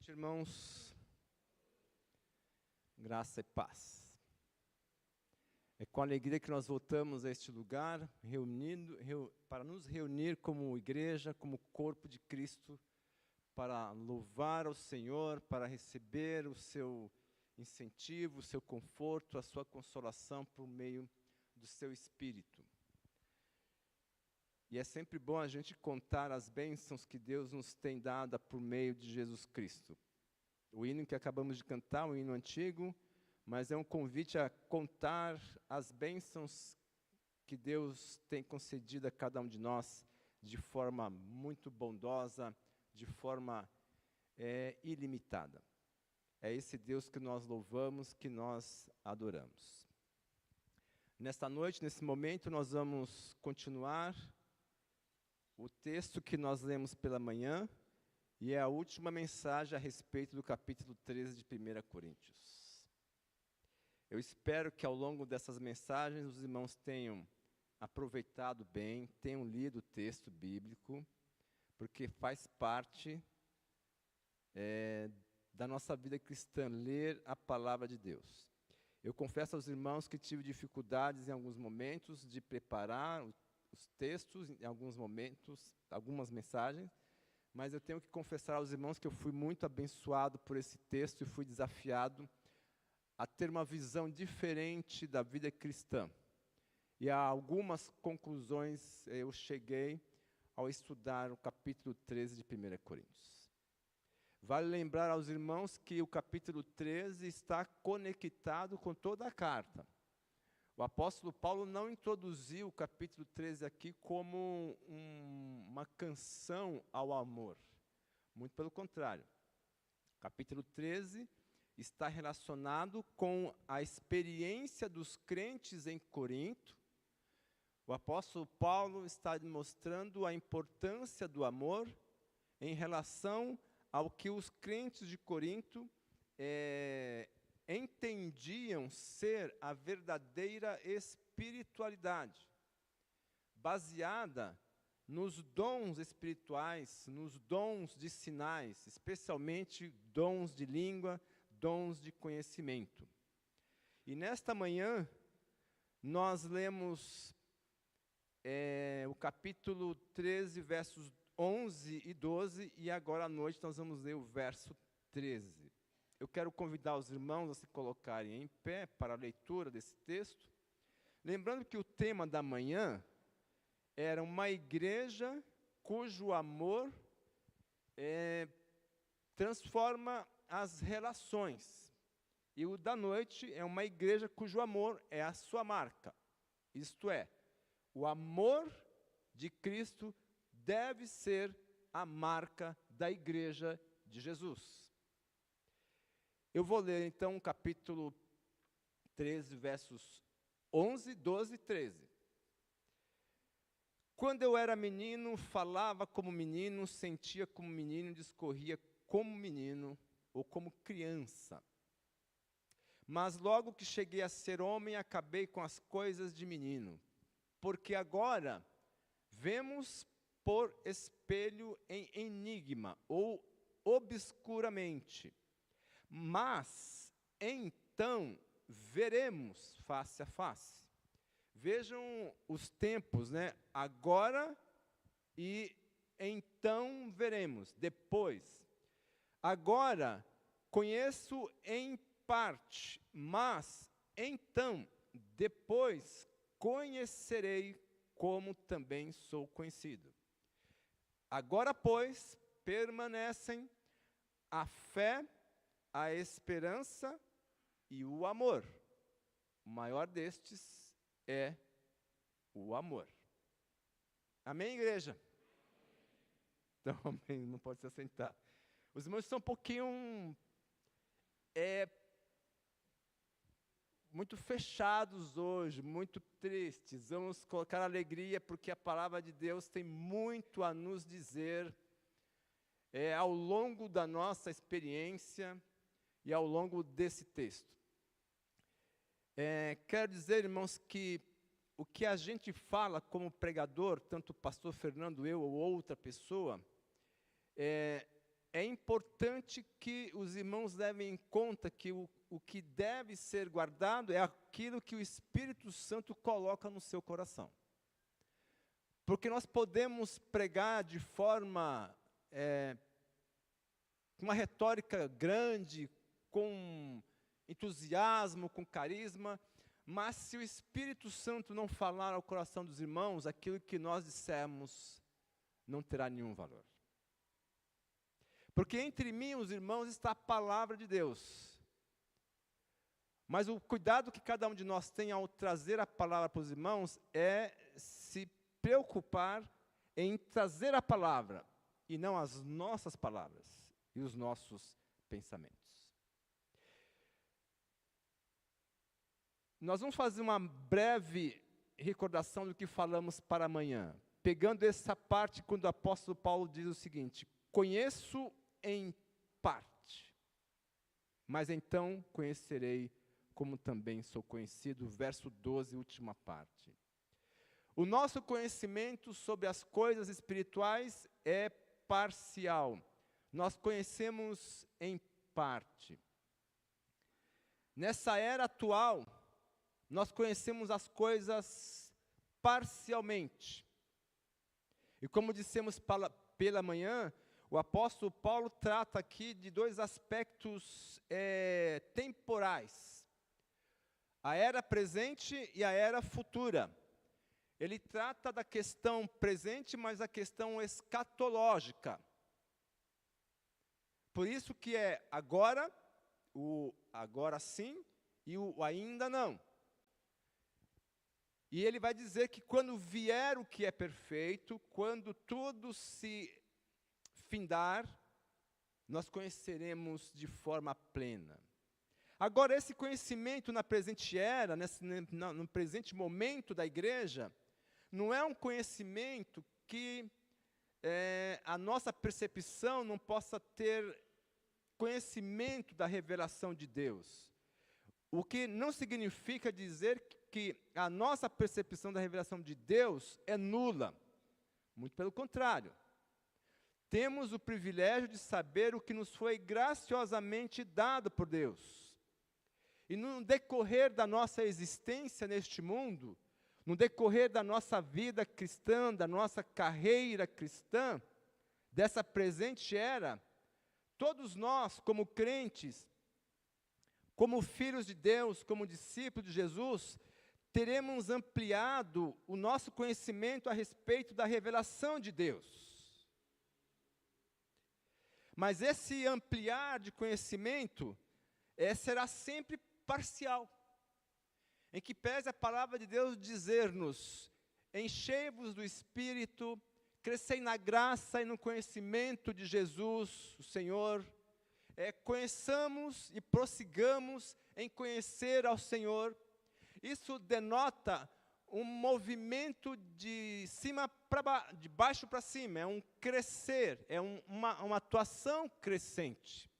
noite, irmãos. Graça e paz. É com alegria que nós voltamos a este lugar, para nos reunir como igreja, como corpo de Cristo, para louvar ao Senhor, para receber o seu incentivo, o seu conforto, a sua consolação por meio do seu Espírito. E é sempre bom a gente contar as bênçãos que Deus nos tem dado por meio de Jesus Cristo. O hino que acabamos de cantar, um hino antigo, mas é um convite a contar as bênçãos que Deus tem concedido a cada um de nós de forma muito bondosa, de forma ilimitada. É esse Deus que nós louvamos, que nós adoramos. Nesta noite, nesse momento, nós vamos continuar o texto que nós lemos pela manhã, e é a última mensagem a respeito do capítulo 13 de 1 Coríntios. Eu espero que ao longo dessas mensagens os irmãos tenham aproveitado bem, tenham lido o texto bíblico, porque faz parte da nossa vida cristã, ler a palavra de Deus. Eu confesso aos irmãos que tive dificuldades em alguns momentos de preparar os textos, em alguns momentos, algumas mensagens, mas eu tenho que confessar aos irmãos que eu fui muito abençoado por esse texto e fui desafiado a ter uma visão diferente da vida cristã. E a algumas conclusões eu cheguei ao estudar o capítulo 13 de 1 Coríntios. Vale lembrar aos irmãos que o capítulo 13 está conectado com toda a carta. O apóstolo Paulo não introduziu o capítulo 13 aqui como uma canção ao amor. Muito pelo contrário. O capítulo 13 está relacionado com a experiência dos crentes em Corinto. O apóstolo Paulo está demonstrando a importância do amor em relação ao que os crentes de Corinto entendiam ser a verdadeira espiritualidade, baseada nos dons espirituais, nos dons de sinais, especialmente dons de língua, dons de conhecimento. E nesta manhã, nós lemos o capítulo 13, versos 11 e 12, e agora à noite nós vamos ler o verso 13. Eu quero convidar os irmãos a se colocarem em pé para a leitura desse texto, lembrando que o tema da manhã era uma igreja cujo amor transforma as relações. E o da noite é uma igreja cujo amor é a sua marca. Isto é, o amor de Cristo deve ser a marca da igreja de Jesus. Eu vou ler, então, o capítulo 13, versos 11, 12 e 13. Quando eu era menino, falava como menino, sentia como menino, discorria como menino ou como criança. Mas logo que cheguei a ser homem, acabei com as coisas de menino. Porque agora vemos por espelho em enigma, ou obscuramente. Mas, então, veremos face a face. Vejam os tempos, né? Agora e então veremos, depois. Agora, conheço em parte, mas, então, depois, conhecerei como também sou conhecido. Agora, pois, permanecem a fé, a esperança e o amor. O maior destes é o amor. Amém, igreja? Então, amém, não pode se assentar. Os irmãos estão um pouquinho muito fechados hoje, muito tristes. Vamos colocar alegria, porque a palavra de Deus tem muito a nos dizer ao longo da nossa experiência e ao longo desse texto. Quero dizer, irmãos, que o que a gente fala como pregador, tanto o pastor Fernando, eu ou outra pessoa, é importante que os irmãos levem em conta que o que deve ser guardado é aquilo que o Espírito Santo coloca no seu coração. Porque nós podemos pregar de forma, com uma retórica grande, com entusiasmo, com carisma, mas se o Espírito Santo não falar ao coração dos irmãos, aquilo que nós dissermos não terá nenhum valor. Porque entre mim e os irmãos está a palavra de Deus. Mas o cuidado que cada um de nós tem ao trazer a palavra para os irmãos é se preocupar em trazer a palavra e não as nossas palavras e os nossos pensamentos. Nós vamos fazer uma breve recordação do que falamos para amanhã, pegando essa parte quando o apóstolo Paulo diz o seguinte: conheço em parte, mas então conhecerei como também sou conhecido. Verso 12, última parte. O nosso conhecimento sobre as coisas espirituais é parcial. Nós conhecemos em parte. Nessa era atual, nós conhecemos as coisas parcialmente. E como dissemos pela manhã, o apóstolo Paulo trata aqui de dois aspectos temporais. A era presente e a era futura. Ele trata da questão presente, mas a questão escatológica. Por isso que é agora, o agora sim e o ainda não. E ele vai dizer que quando vier o que é perfeito, quando tudo se findar, nós conheceremos de forma plena. Agora, esse conhecimento na presente era, no presente momento da igreja, não é um conhecimento que a nossa percepção não possa ter conhecimento da revelação de Deus. O que não significa dizer que a nossa percepção da revelação de Deus é nula. Muito pelo contrário. Temos o privilégio de saber o que nos foi graciosamente dado por Deus. E no decorrer da nossa existência neste mundo, no decorrer da nossa vida cristã, da nossa carreira cristã, dessa presente era, todos nós, como crentes, como filhos de Deus, como discípulos de Jesus, teremos ampliado o nosso conhecimento a respeito da revelação de Deus. Mas esse ampliar de conhecimento será sempre parcial. Em que pese a palavra de Deus dizer-nos: enchei-vos do Espírito, crescei na graça e no conhecimento de Jesus, o Senhor. Conheçamos e prossigamos em conhecer ao Senhor. Isso denota um movimento de baixo para cima, é um crescer, é uma atuação crescente.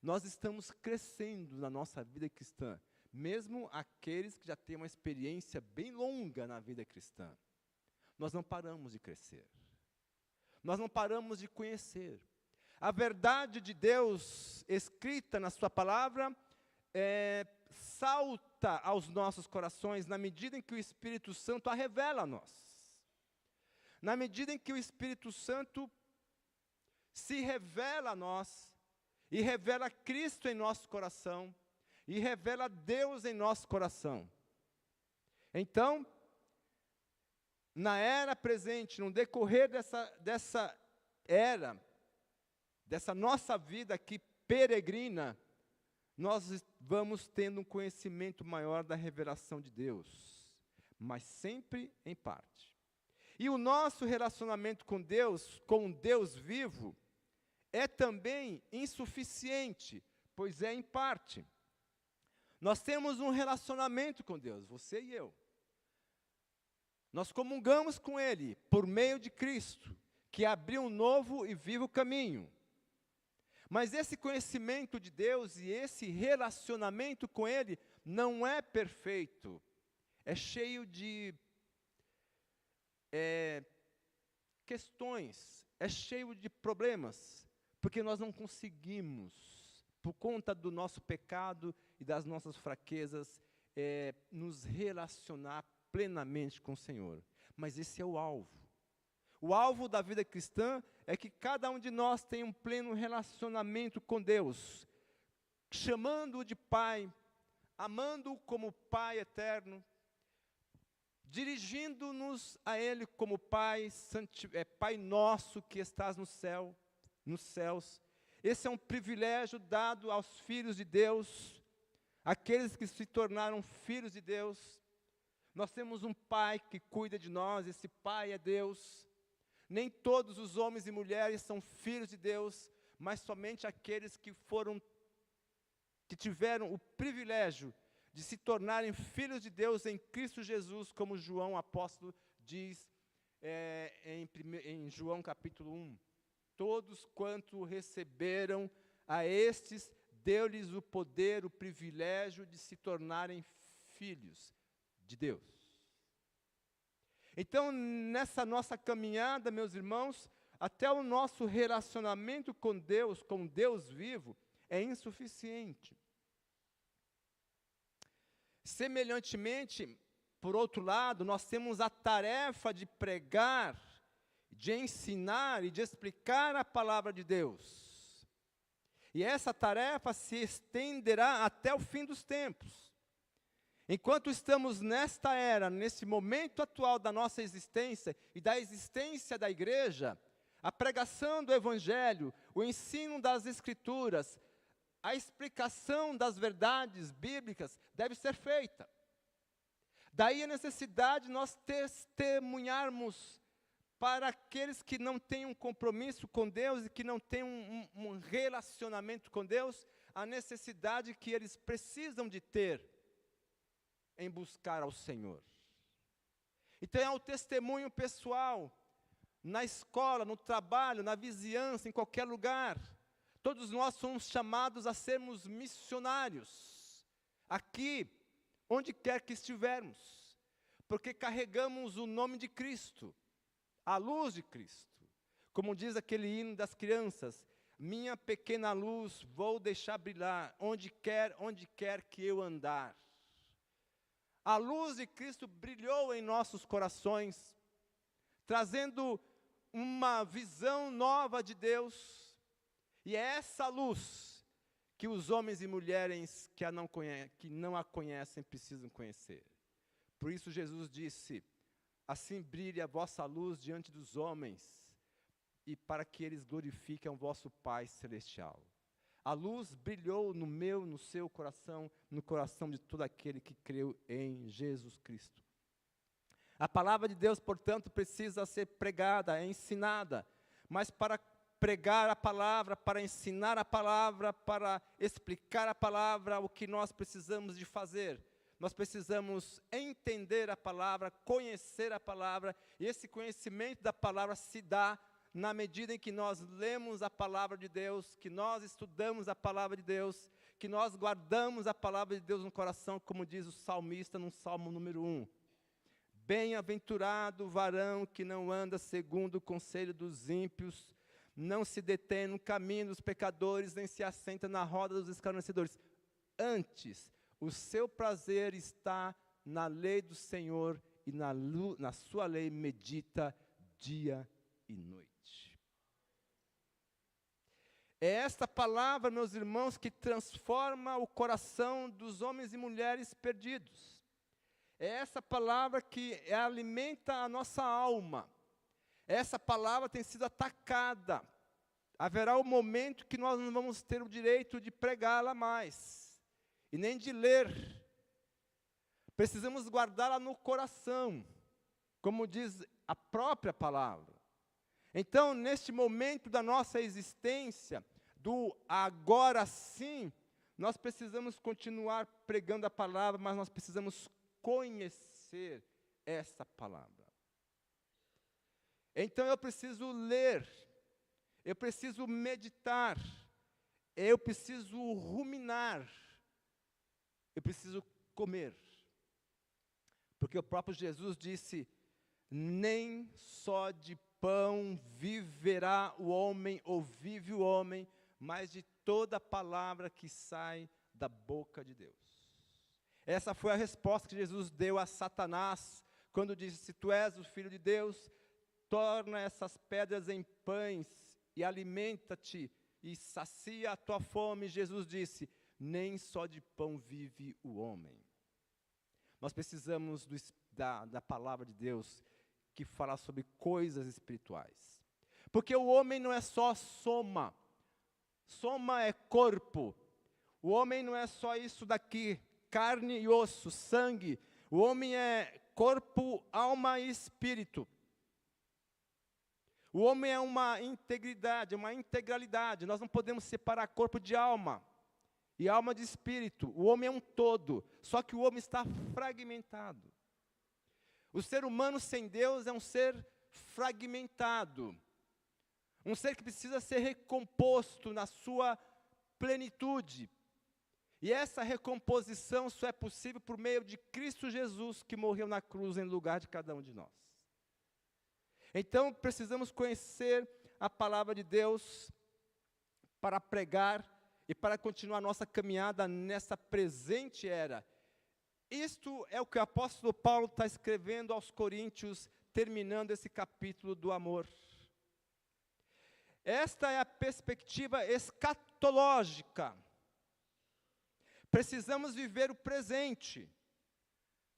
Nós estamos crescendo na nossa vida cristã, mesmo aqueles que já têm uma experiência bem longa na vida cristã. Nós não paramos de crescer. Nós não paramos de conhecer. A verdade de Deus escrita na sua palavra salta aos nossos corações na medida em que o Espírito Santo a revela a nós. Na medida em que o Espírito Santo se revela a nós, e revela Cristo em nosso coração, e revela Deus em nosso coração. Então, na era presente, no decorrer dessa era, dessa nossa vida aqui peregrina, nós vamos tendo um conhecimento maior da revelação de Deus, mas sempre em parte. E o nosso relacionamento com Deus vivo, é também insuficiente, pois é em parte. Nós temos um relacionamento com Deus, você e eu. Nós comungamos com Ele, por meio de Cristo, que abriu um novo e vivo caminho. Mas esse conhecimento de Deus e esse relacionamento com Ele não é perfeito. É cheio de questões, é cheio de problemas porque nós não conseguimos, por conta do nosso pecado e das nossas fraquezas, nos relacionar plenamente com o Senhor. Mas esse é o alvo. O alvo da vida cristã é que cada um de nós tenha um pleno relacionamento com Deus, chamando-o de Pai, amando-o como Pai eterno, dirigindo-nos a Ele como Pai, Pai nosso que estás no céu, nos céus. Esse é um privilégio dado aos filhos de Deus, aqueles que se tornaram filhos de Deus. Nós temos um Pai que cuida de nós, esse Pai é Deus. Nem todos os homens e mulheres são filhos de Deus, mas somente aqueles que tiveram o privilégio de se tornarem filhos de Deus em Cristo Jesus, como João apóstolo diz em João capítulo 1. Todos quanto receberam a estes, deu-lhes o poder, o privilégio de se tornarem filhos de Deus. Então, nessa nossa caminhada, meus irmãos, até o nosso relacionamento com Deus vivo, é insuficiente. Semelhantemente, por outro lado, nós temos a tarefa de pregar, de ensinar e de explicar a palavra de Deus. E essa tarefa se estenderá até o fim dos tempos. Enquanto estamos nesta era, nesse momento atual da nossa existência e da existência da igreja, a pregação do Evangelho, o ensino das Escrituras, a explicação das verdades bíblicas deve ser feita. Daí a necessidade de nós testemunharmos para aqueles que não têm um compromisso com Deus e que não têm um relacionamento com Deus, a necessidade que eles precisam de ter em buscar ao Senhor. Então é o testemunho pessoal, na escola, no trabalho, na vizinhança, em qualquer lugar. Todos nós somos chamados a sermos missionários, aqui, onde quer que estivermos, porque carregamos o nome de Cristo, a luz de Cristo. Como diz aquele hino das crianças, minha pequena luz vou deixar brilhar, onde quer que eu andar. A luz de Cristo brilhou em nossos corações, trazendo uma visão nova de Deus. E é essa luz que os homens e mulheres que não a conhecem precisam conhecer. Por isso Jesus disse, assim brilhe a vossa luz diante dos homens, e para que eles glorifiquem o vosso Pai Celestial. A luz brilhou no meu, no seu coração, no coração de todo aquele que creu em Jesus Cristo. A palavra de Deus, portanto, precisa ser pregada, ensinada, mas para pregar a palavra, para ensinar a palavra, para explicar a palavra, o que nós precisamos de fazer? Nós precisamos entender a palavra, conhecer a palavra, e esse conhecimento da palavra se dá na medida em que nós lemos a palavra de Deus, que nós estudamos a palavra de Deus, que nós guardamos a palavra de Deus no coração, como diz o salmista no Salmo número 1. Bem-aventurado o varão que não anda segundo o conselho dos ímpios, não se detém no caminho dos pecadores, nem se assenta na roda dos escarnecedores. Antes, o seu prazer está na lei do Senhor, e na sua lei medita dia e noite. É esta palavra, meus irmãos, que transforma o coração dos homens e mulheres perdidos. É essa palavra que alimenta a nossa alma. Essa palavra tem sido atacada. Haverá um momento que nós não vamos ter o direito de pregá-la mais, e nem de ler. Precisamos guardá-la no coração, como diz a própria palavra. Então, neste momento da nossa existência, do agora sim, nós precisamos continuar pregando a palavra, mas nós precisamos conhecer essa palavra. Então eu preciso ler, eu preciso meditar, eu preciso ruminar, eu preciso comer. Porque o próprio Jesus disse, nem só de pão viverá o homem, ou vive o homem, mas de toda palavra que sai da boca de Deus. Essa foi a resposta que Jesus deu a Satanás, quando disse: se tu és o Filho de Deus, torna essas pedras em pães, e alimenta-te, e sacia a tua fome. Jesus disse: nem só de pão vive o homem. Nós precisamos da palavra de Deus, que fala sobre coisas espirituais. Porque o homem não é só soma. Soma é corpo. O homem não é só isso daqui, carne e osso, sangue. O homem é corpo, alma e espírito. O homem é uma integridade, uma integralidade. Nós não podemos separar corpo de alma e alma de espírito. O homem é um todo, só que o homem está fragmentado. O ser humano sem Deus é um ser fragmentado. Um ser que precisa ser recomposto na sua plenitude. E essa recomposição só é possível por meio de Cristo Jesus, que morreu na cruz em lugar de cada um de nós. Então, precisamos conhecer a palavra de Deus para pregar e para continuar nossa caminhada nessa presente era. Isto é o que o apóstolo Paulo está escrevendo aos Coríntios, terminando esse capítulo do amor. Esta é a perspectiva escatológica. Precisamos viver o presente,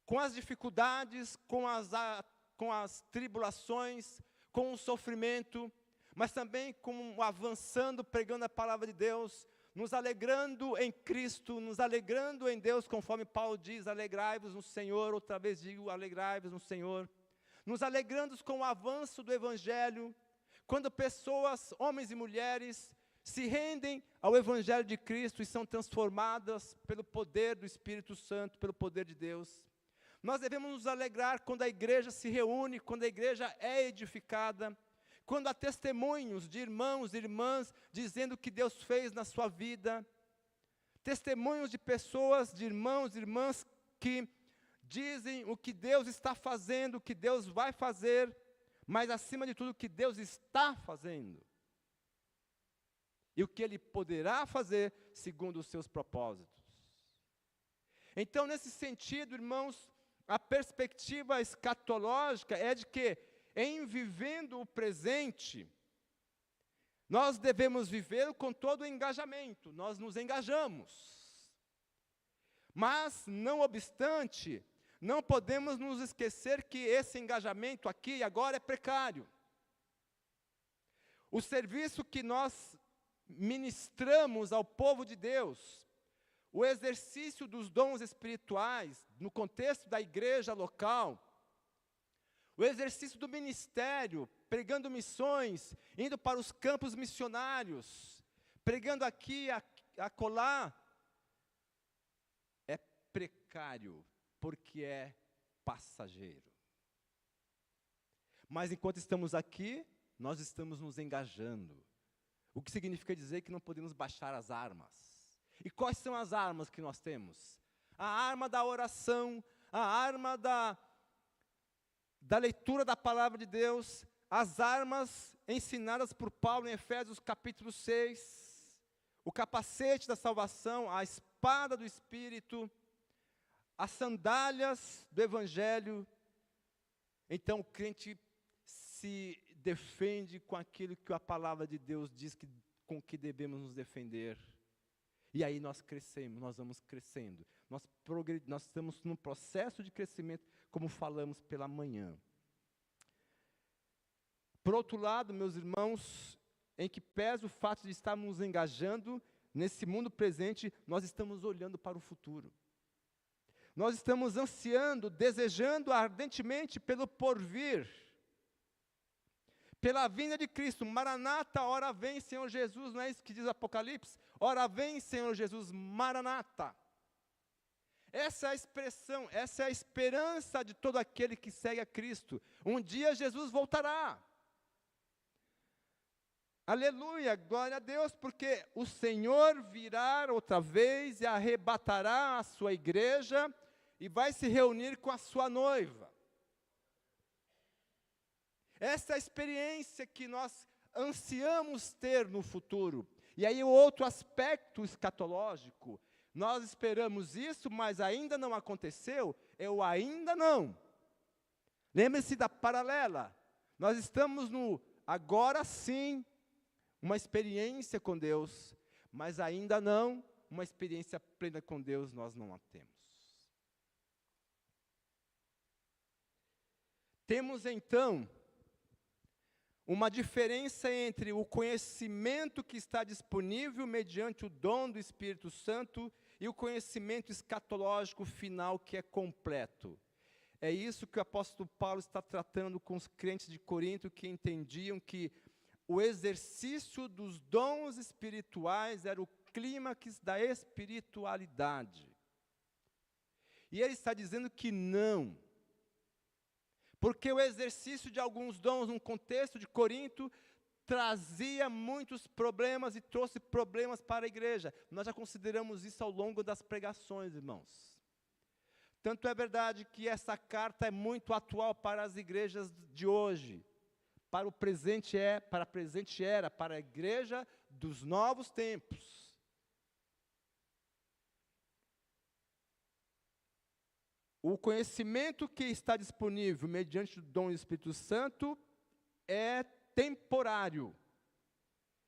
com as dificuldades, com as tribulações, com o sofrimento, mas também avançando, pregando a palavra de Deus, nos alegrando em Cristo, nos alegrando em Deus, conforme Paulo diz: alegrai-vos no Senhor. Outra vez digo: alegrai-vos no Senhor. Nos alegrando com o avanço do Evangelho, quando pessoas, homens e mulheres, se rendem ao Evangelho de Cristo e são transformadas pelo poder do Espírito Santo, pelo poder de Deus. Nós devemos nos alegrar quando a igreja se reúne, quando a igreja é edificada, quando há testemunhos de irmãos e irmãs dizendo o que Deus fez na sua vida, testemunhos de pessoas, de irmãos e irmãs que dizem o que Deus está fazendo, o que Deus vai fazer, mas acima de tudo o que Deus está fazendo. E o que Ele poderá fazer segundo os seus propósitos. Então, nesse sentido, irmãos, a perspectiva escatológica é de que, em vivendo o presente, nós devemos viver com todo o engajamento, nós nos engajamos. Mas, não obstante, não podemos nos esquecer que esse engajamento aqui e agora é precário. O serviço que nós ministramos ao povo de Deus, o exercício dos dons espirituais, no contexto da igreja local, o exercício do ministério, pregando missões, indo para os campos missionários, pregando aqui, acolá, é precário, porque é passageiro. Mas enquanto estamos aqui, nós estamos nos engajando. O que significa dizer que não podemos baixar as armas. E quais são as armas que nós temos? A arma da oração, a arma da leitura da palavra de Deus, as armas ensinadas por Paulo em Efésios capítulo 6, o capacete da salvação, a espada do Espírito, as sandálias do Evangelho. Então o crente se defende com aquilo que a palavra de Deus diz com que devemos nos defender. E aí nós crescemos, nós vamos crescendo. Nós estamos num processo de crescimento, como falamos pela manhã. Por outro lado, meus irmãos, em que pesa o fato de estarmos nos engajando nesse mundo presente, nós estamos olhando para o futuro. Nós estamos ansiando, desejando ardentemente pelo porvir, pela vinda de Cristo. Maranata, ora vem, Senhor Jesus, não é isso que diz o Apocalipse? Ora vem, Senhor Jesus, Maranata. Essa é a expressão, essa é a esperança de todo aquele que segue a Cristo. Um dia Jesus voltará. Aleluia, glória a Deus, porque o Senhor virá outra vez e arrebatará a sua igreja e vai se reunir com a sua noiva. Essa é a experiência que nós ansiamos ter no futuro. E aí o outro aspecto escatológico, nós esperamos isso, mas ainda não aconteceu, é o ainda não. Lembre-se da paralela. Nós estamos no agora sim, uma experiência com Deus, mas ainda não, uma experiência plena com Deus nós não a temos. Temos então uma diferença entre o conhecimento que está disponível mediante o dom do Espírito Santo e o conhecimento escatológico final que é completo. É isso que o apóstolo Paulo está tratando com os crentes de Corinto que entendiam que o exercício dos dons espirituais era o clímax da espiritualidade. E ele está dizendo que não. Porque o exercício de alguns dons no contexto de Corinto trazia muitos problemas e trouxe problemas para a igreja. Nós já consideramos isso ao longo das pregações, irmãos. Tanto é verdade que essa carta é muito atual para as igrejas de hoje. Para a presente era, para a igreja dos novos tempos. O conhecimento que está disponível mediante o dom do Espírito Santo é temporário.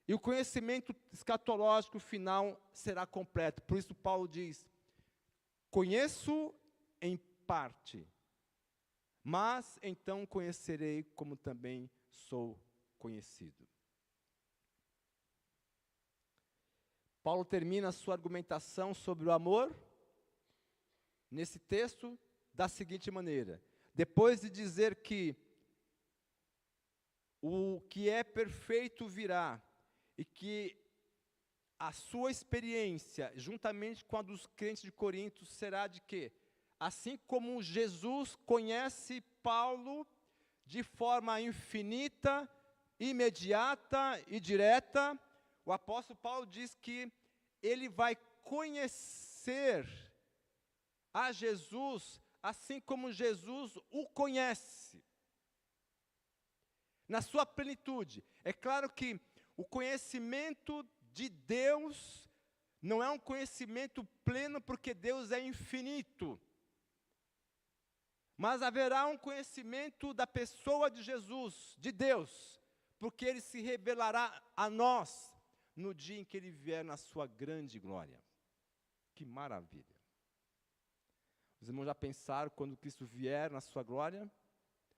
E o conhecimento escatológico final será completo. Por isso Paulo diz, conheço em parte, mas então conhecerei como também sou conhecido. Paulo termina a sua argumentação sobre o amor nesse texto da seguinte maneira: depois de dizer que o que é perfeito virá, e que a sua experiência, juntamente com a dos crentes de Corinto, será de quê? Assim como Jesus conhece Paulo de forma infinita, imediata e direta, o apóstolo Paulo diz que ele vai conhecer a Jesus, assim como Jesus o conhece, na sua plenitude. É claro que o conhecimento de Deus não é um conhecimento pleno, porque Deus é infinito. Mas haverá um conhecimento da pessoa de Jesus, de Deus, porque Ele se revelará a nós no dia em que Ele vier na sua grande glória. Que maravilha! Os irmãos já pensaram, quando Cristo vier na sua glória,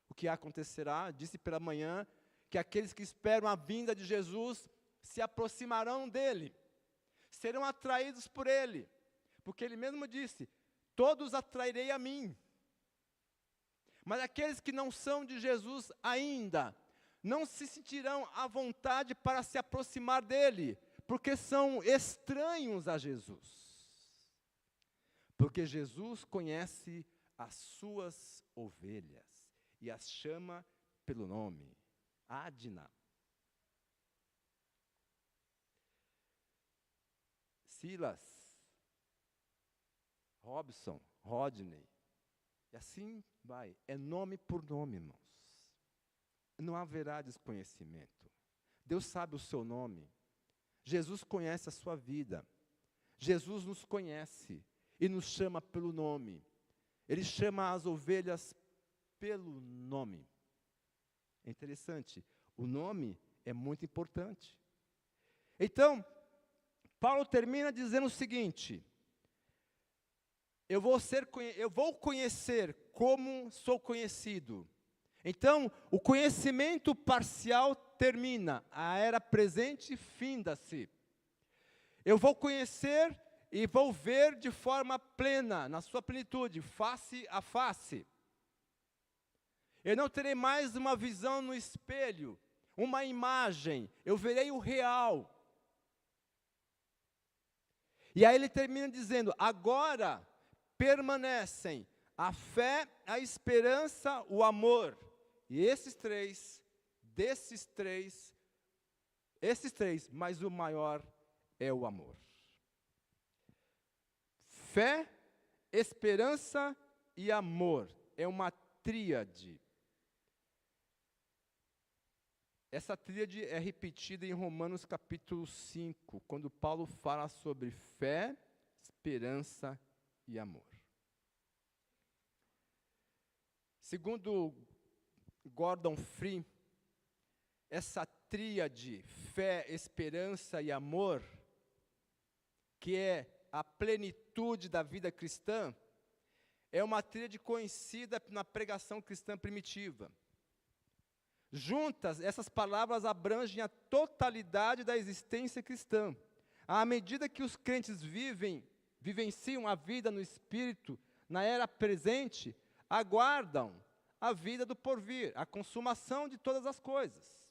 o que acontecerá? Disse pela manhã que aqueles que esperam a vinda de Jesus se aproximarão dEle, serão atraídos por Ele, porque Ele mesmo disse, todos atrairei a mim. Mas aqueles que não são de Jesus ainda, não se sentirão à vontade para se aproximar dEle, porque são estranhos a Jesus. Porque Jesus conhece as suas ovelhas e as chama pelo nome. Adna. Silas, Robson, Rodney. E assim vai. É nome por nome, irmãos. Não haverá desconhecimento. Deus sabe o seu nome. Jesus conhece a sua vida. Jesus nos conhece e nos chama pelo nome. Ele chama as ovelhas pelo nome. É interessante, o nome é muito importante. Então, Paulo termina dizendo o seguinte: eu vou conhecer como sou conhecido. Então, o conhecimento parcial termina, a era presente finda-se. Eu vou conhecer e vou ver de forma plena, na sua plenitude, face a face. Eu não terei mais uma visão no espelho, uma imagem, eu verei o real. E aí ele termina dizendo, agora permanecem a fé, a esperança, o amor. E esses três, mas o maior é o amor. Fé, esperança e amor. É uma tríade. Essa tríade é repetida em Romanos capítulo 5, quando Paulo fala sobre fé, esperança e amor. Segundo Gordon Fee, essa tríade, fé, esperança e amor, que é a plenitude da vida cristã, é uma tríade conhecida na pregação cristã primitiva. Juntas, essas palavras abrangem a totalidade da existência cristã. À medida que os crentes vivenciam a vida no Espírito, na era presente, aguardam a vida do porvir, a consumação de todas as coisas.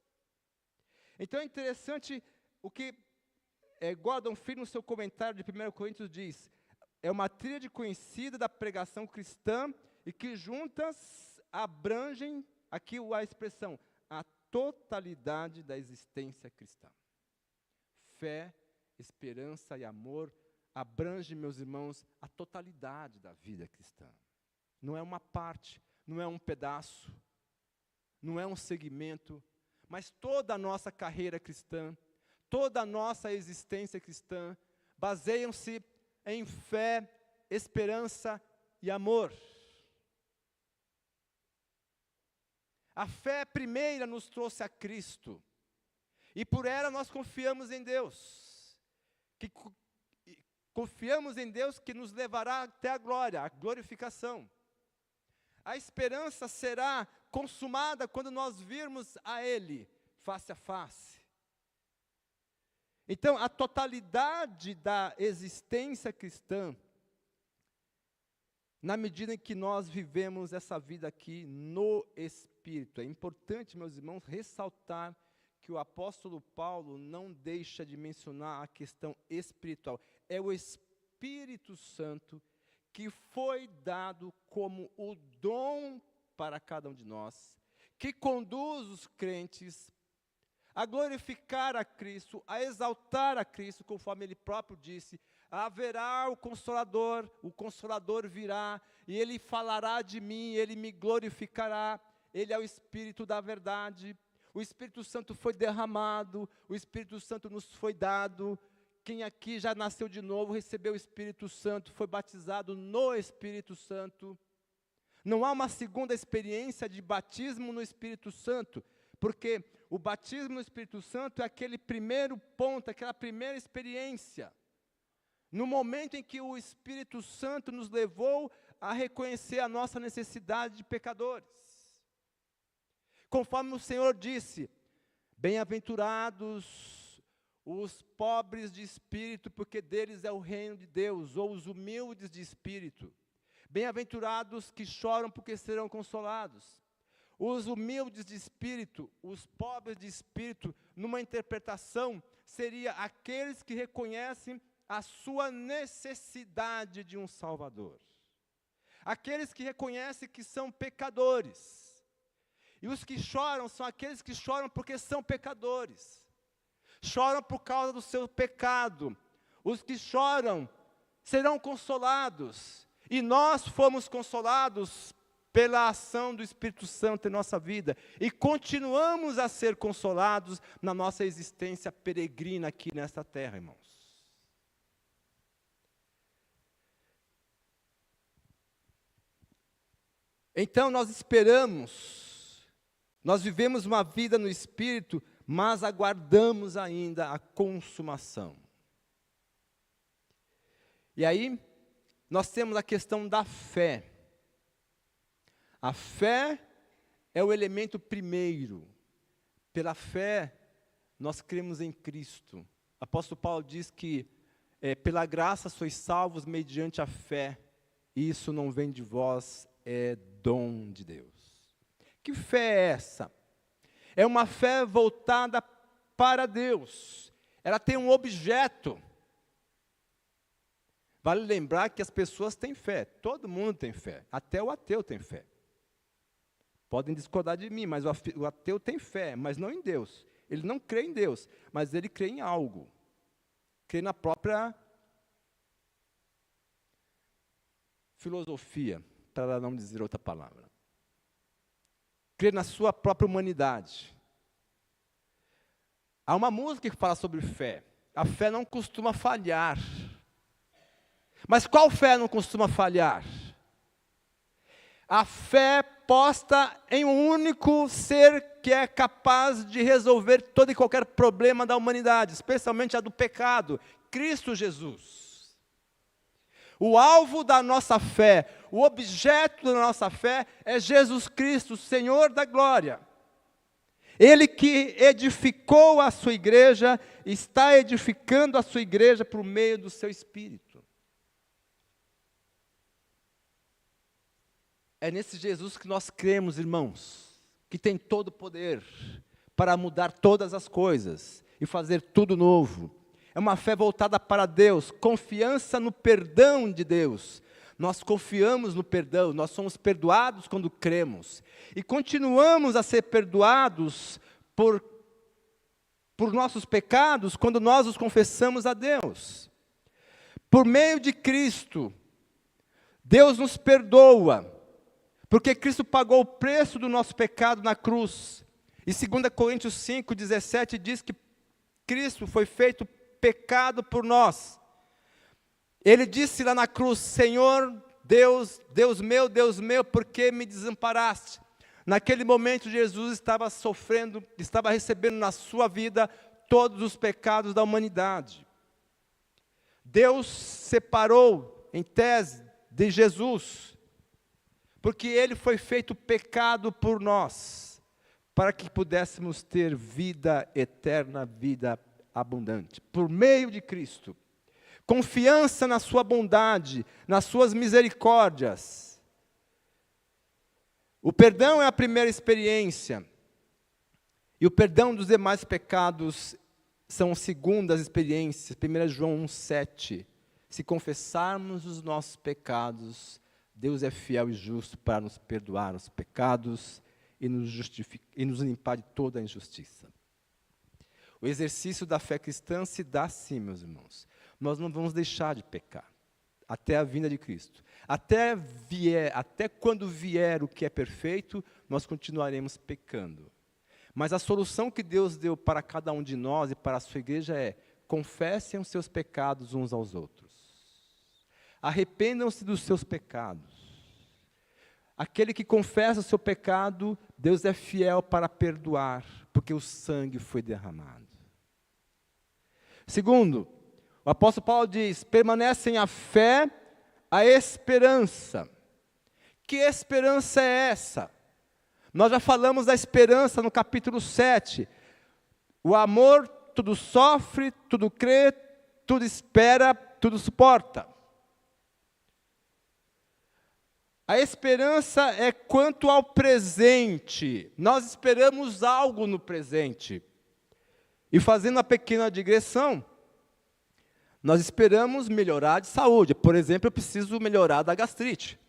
Então é interessante o que Gordon Fee, no seu comentário de 1 Coríntios, diz: é uma tríade conhecida da pregação cristã e que juntas abrangem, aqui a expressão, a totalidade da existência cristã. Fé, esperança e amor abrange, meus irmãos, a totalidade da vida cristã. Não é uma parte, não é um pedaço, não é um segmento, mas toda a nossa carreira cristã, toda a nossa existência cristã, baseiam-se em fé, esperança e amor. A fé primeira nos trouxe a Cristo, e por ela nós confiamos em Deus, confiamos em Deus que nos levará até a glória, a glorificação. A esperança será consumada quando nós virmos a Ele, face a face. Então, a totalidade da existência cristã, na medida em que nós vivemos essa vida aqui no Espírito. É importante, meus irmãos, ressaltar que o apóstolo Paulo não deixa de mencionar a questão espiritual. É o Espírito Santo que foi dado como o dom para cada um de nós, que conduz os crentes a glorificar a Cristo, a exaltar a Cristo, conforme Ele próprio disse: haverá o Consolador virá, e Ele falará de mim, Ele me glorificará. Ele é o Espírito da verdade. O Espírito Santo foi derramado, o Espírito Santo nos foi dado. Quem aqui já nasceu de novo, recebeu o Espírito Santo, foi batizado no Espírito Santo. Não há uma segunda experiência de batismo no Espírito Santo, porque o batismo no Espírito Santo é aquele primeiro ponto, aquela primeira experiência. No momento em que o Espírito Santo nos levou a reconhecer a nossa necessidade de pecadores. Conforme o Senhor disse: bem-aventurados os pobres de espírito, porque deles é o reino de Deus, ou os humildes de espírito. Bem-aventurados que choram, porque serão consolados. Os humildes de espírito, os pobres de espírito, numa interpretação, seria aqueles que reconhecem a sua necessidade de um Salvador. Aqueles que reconhecem que são pecadores. E os que choram são aqueles que choram porque são pecadores. Choram por causa do seu pecado. Os que choram serão consolados. E nós fomos consolados pela ação do Espírito Santo em nossa vida. E continuamos a ser consolados na nossa existência peregrina aqui nesta terra, irmãos. Então nós esperamos, nós vivemos uma vida no Espírito, mas aguardamos ainda a consumação. E aí, nós temos a questão da fé. A fé é o elemento primeiro. Pela fé, nós cremos em Cristo. O apóstolo Paulo diz que pela graça sois salvos mediante a fé. Isso não vem de vós, é dom de Deus. Que fé é essa? É uma fé voltada para Deus. Ela tem um objeto. Vale lembrar que as pessoas têm fé. Todo mundo tem fé. Até o ateu tem fé. Podem discordar de mim, mas o ateu tem fé, mas não em Deus. Ele não crê em Deus, mas ele crê em algo. Crê na própria filosofia, para não dizer outra palavra. Crê na sua própria humanidade. Há uma música que fala sobre fé. A fé não costuma falhar. Mas qual fé não costuma falhar? A fé posta em um único ser que é capaz de resolver todo e qualquer problema da humanidade, especialmente a do pecado, Cristo Jesus. O alvo da nossa fé, o objeto da nossa fé é Jesus Cristo, Senhor da glória. Ele que edificou a sua igreja, está edificando a sua igreja por meio do seu Espírito. É nesse Jesus que nós cremos, irmãos, que tem todo o poder para mudar todas as coisas e fazer tudo novo. É uma fé voltada para Deus, confiança no perdão de Deus. Nós confiamos no perdão, nós somos perdoados quando cremos. E continuamos a ser perdoados por nossos pecados quando nós os confessamos a Deus. Por meio de Cristo, Deus nos perdoa. Porque Cristo pagou o preço do nosso pecado na cruz. E 2 Coríntios 5:17 diz que Cristo foi feito pecado por nós. Ele disse lá na cruz: Senhor, Deus meu, por que me desamparaste? Naquele momento Jesus estava sofrendo, estava recebendo na sua vida todos os pecados da humanidade. Deus separou, em tese, de Jesus, porque ele foi feito pecado por nós, para que pudéssemos ter vida eterna, vida abundante, por meio de Cristo. Confiança na sua bondade, nas suas misericórdias. O perdão é a primeira experiência, e o perdão dos demais pecados são segundas experiências. 1 João 1,7. Se confessarmos os nossos pecados, Deus é fiel e justo para nos perdoar os pecados e nos limpar de toda a injustiça. O exercício da fé cristã se dá assim, meus irmãos. Nós não vamos deixar de pecar até a vinda de Cristo. Até quando vier o que é perfeito, nós continuaremos pecando. Mas a solução que Deus deu para cada um de nós e para a sua igreja é: confessem os seus pecados uns aos outros. Arrependam-se dos seus pecados. Aquele que confessa o seu pecado, Deus é fiel para perdoar, porque o sangue foi derramado. Segundo, o apóstolo Paulo diz: permanecem a fé, a esperança. Que esperança é essa? Nós já falamos da esperança no capítulo 7. O amor tudo sofre, tudo crê, tudo espera, tudo suporta. A esperança é quanto ao presente. Nós esperamos algo no presente. E fazendo uma pequena digressão, nós esperamos melhorar de saúde. Por exemplo, eu preciso melhorar da gastrite.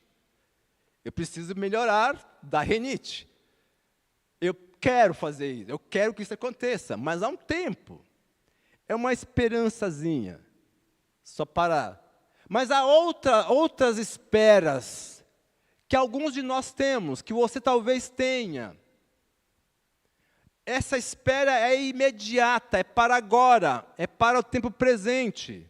Eu preciso melhorar da renite. Eu quero fazer isso, eu quero que isso aconteça, mas há um tempo. É uma esperançazinha. Só para... Mas há outras esperas que alguns de nós temos, que você talvez tenha. Essa espera é imediata, é para agora, é para o tempo presente.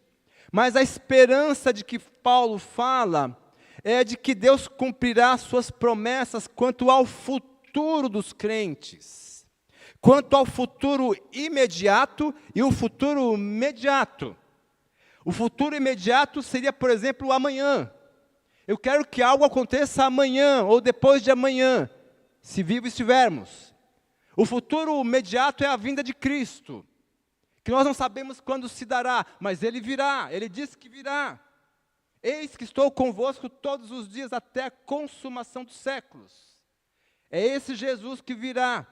Mas a esperança de que Paulo fala é de que Deus cumprirá suas promessas quanto ao futuro dos crentes. Quanto ao futuro imediato e o futuro imediato. O futuro imediato seria, por exemplo, o amanhã. Eu quero que algo aconteça amanhã ou depois de amanhã, se vivo estivermos. O futuro imediato é a vinda de Cristo, que nós não sabemos quando se dará, mas Ele virá, Ele disse que virá. Eis que estou convosco todos os dias até a consumação dos séculos. É esse Jesus que virá.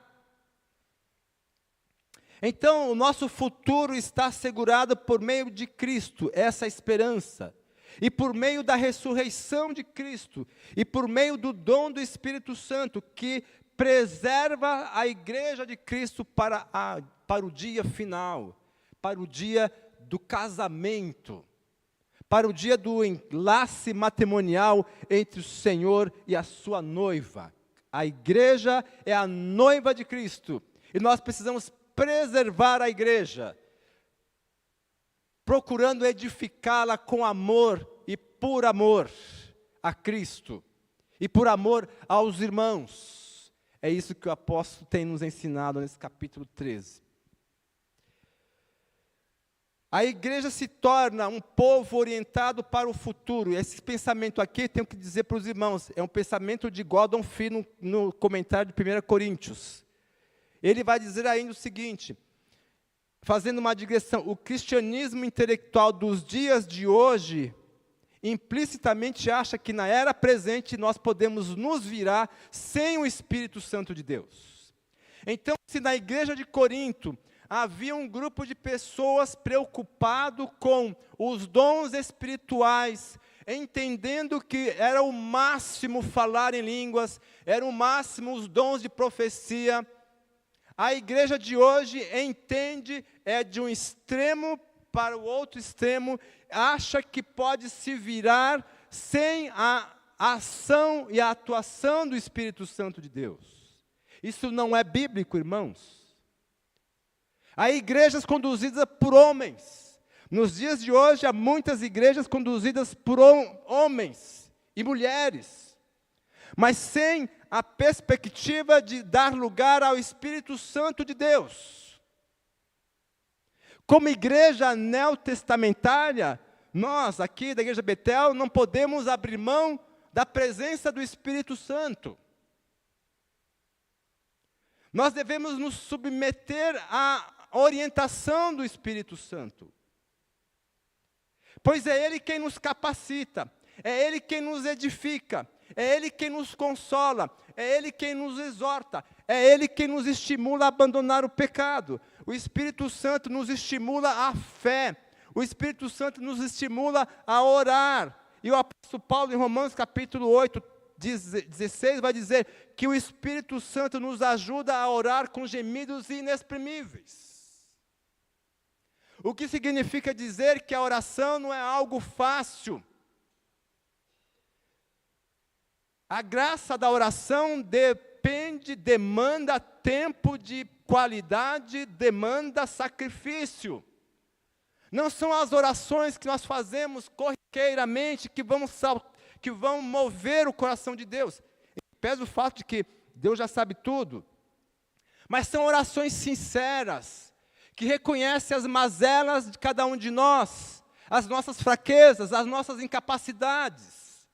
Então, o nosso futuro está assegurado por meio de Cristo, essa esperança. E por meio da ressurreição de Cristo, e por meio do dom do Espírito Santo, que preserva a igreja de Cristo para o dia final, para o dia do casamento, para o dia do enlace matrimonial entre o Senhor e a sua noiva. A igreja é a noiva de Cristo, e nós precisamos preservar a igreja, procurando edificá-la com amor e por amor a Cristo e por amor aos irmãos. É isso que o apóstolo tem nos ensinado nesse capítulo 13. A igreja se torna um povo orientado para o futuro. Esse pensamento aqui, tenho que dizer para os irmãos, é um pensamento de Gordon Fee no comentário de 1 Coríntios. Ele vai dizer ainda o seguinte, fazendo uma digressão: o cristianismo intelectual dos dias de hoje implicitamente acha que na era presente nós podemos nos virar sem o Espírito Santo de Deus. Então, se na igreja de Corinto havia um grupo de pessoas preocupado com os dons espirituais, entendendo que era o máximo falar em línguas, era o máximo os dons de profecia, a igreja de hoje entende, de um extremo para o outro extremo, acha que pode se virar sem a ação e a atuação do Espírito Santo de Deus. Isso não é bíblico, irmãos. Há igrejas conduzidas por homens. Nos dias de hoje, há muitas igrejas conduzidas por homens e mulheres, mas sem a perspectiva de dar lugar ao Espírito Santo de Deus. Como igreja neotestamentária, nós aqui da Igreja Betel não podemos abrir mão da presença do Espírito Santo. Nós devemos nos submeter à orientação do Espírito Santo. Pois é Ele quem nos capacita, é Ele quem nos edifica, é Ele quem nos consola, é Ele quem nos exorta, é Ele quem nos estimula a abandonar o pecado. O Espírito Santo nos estimula à fé, o Espírito Santo nos estimula a orar. E o apóstolo Paulo, em Romanos capítulo 8, 16, vai dizer que o Espírito Santo nos ajuda a orar com gemidos inexprimíveis. O que significa dizer que a oração não é algo fácil. A graça da oração demanda tempo de qualidade, demanda sacrifício. Não são as orações que nós fazemos corriqueiramente que vão mover o coração de Deus. Pesa o fato de que Deus já sabe tudo. Mas são orações sinceras, que reconhecem as mazelas de cada um de nós, as nossas fraquezas, as nossas incapacidades.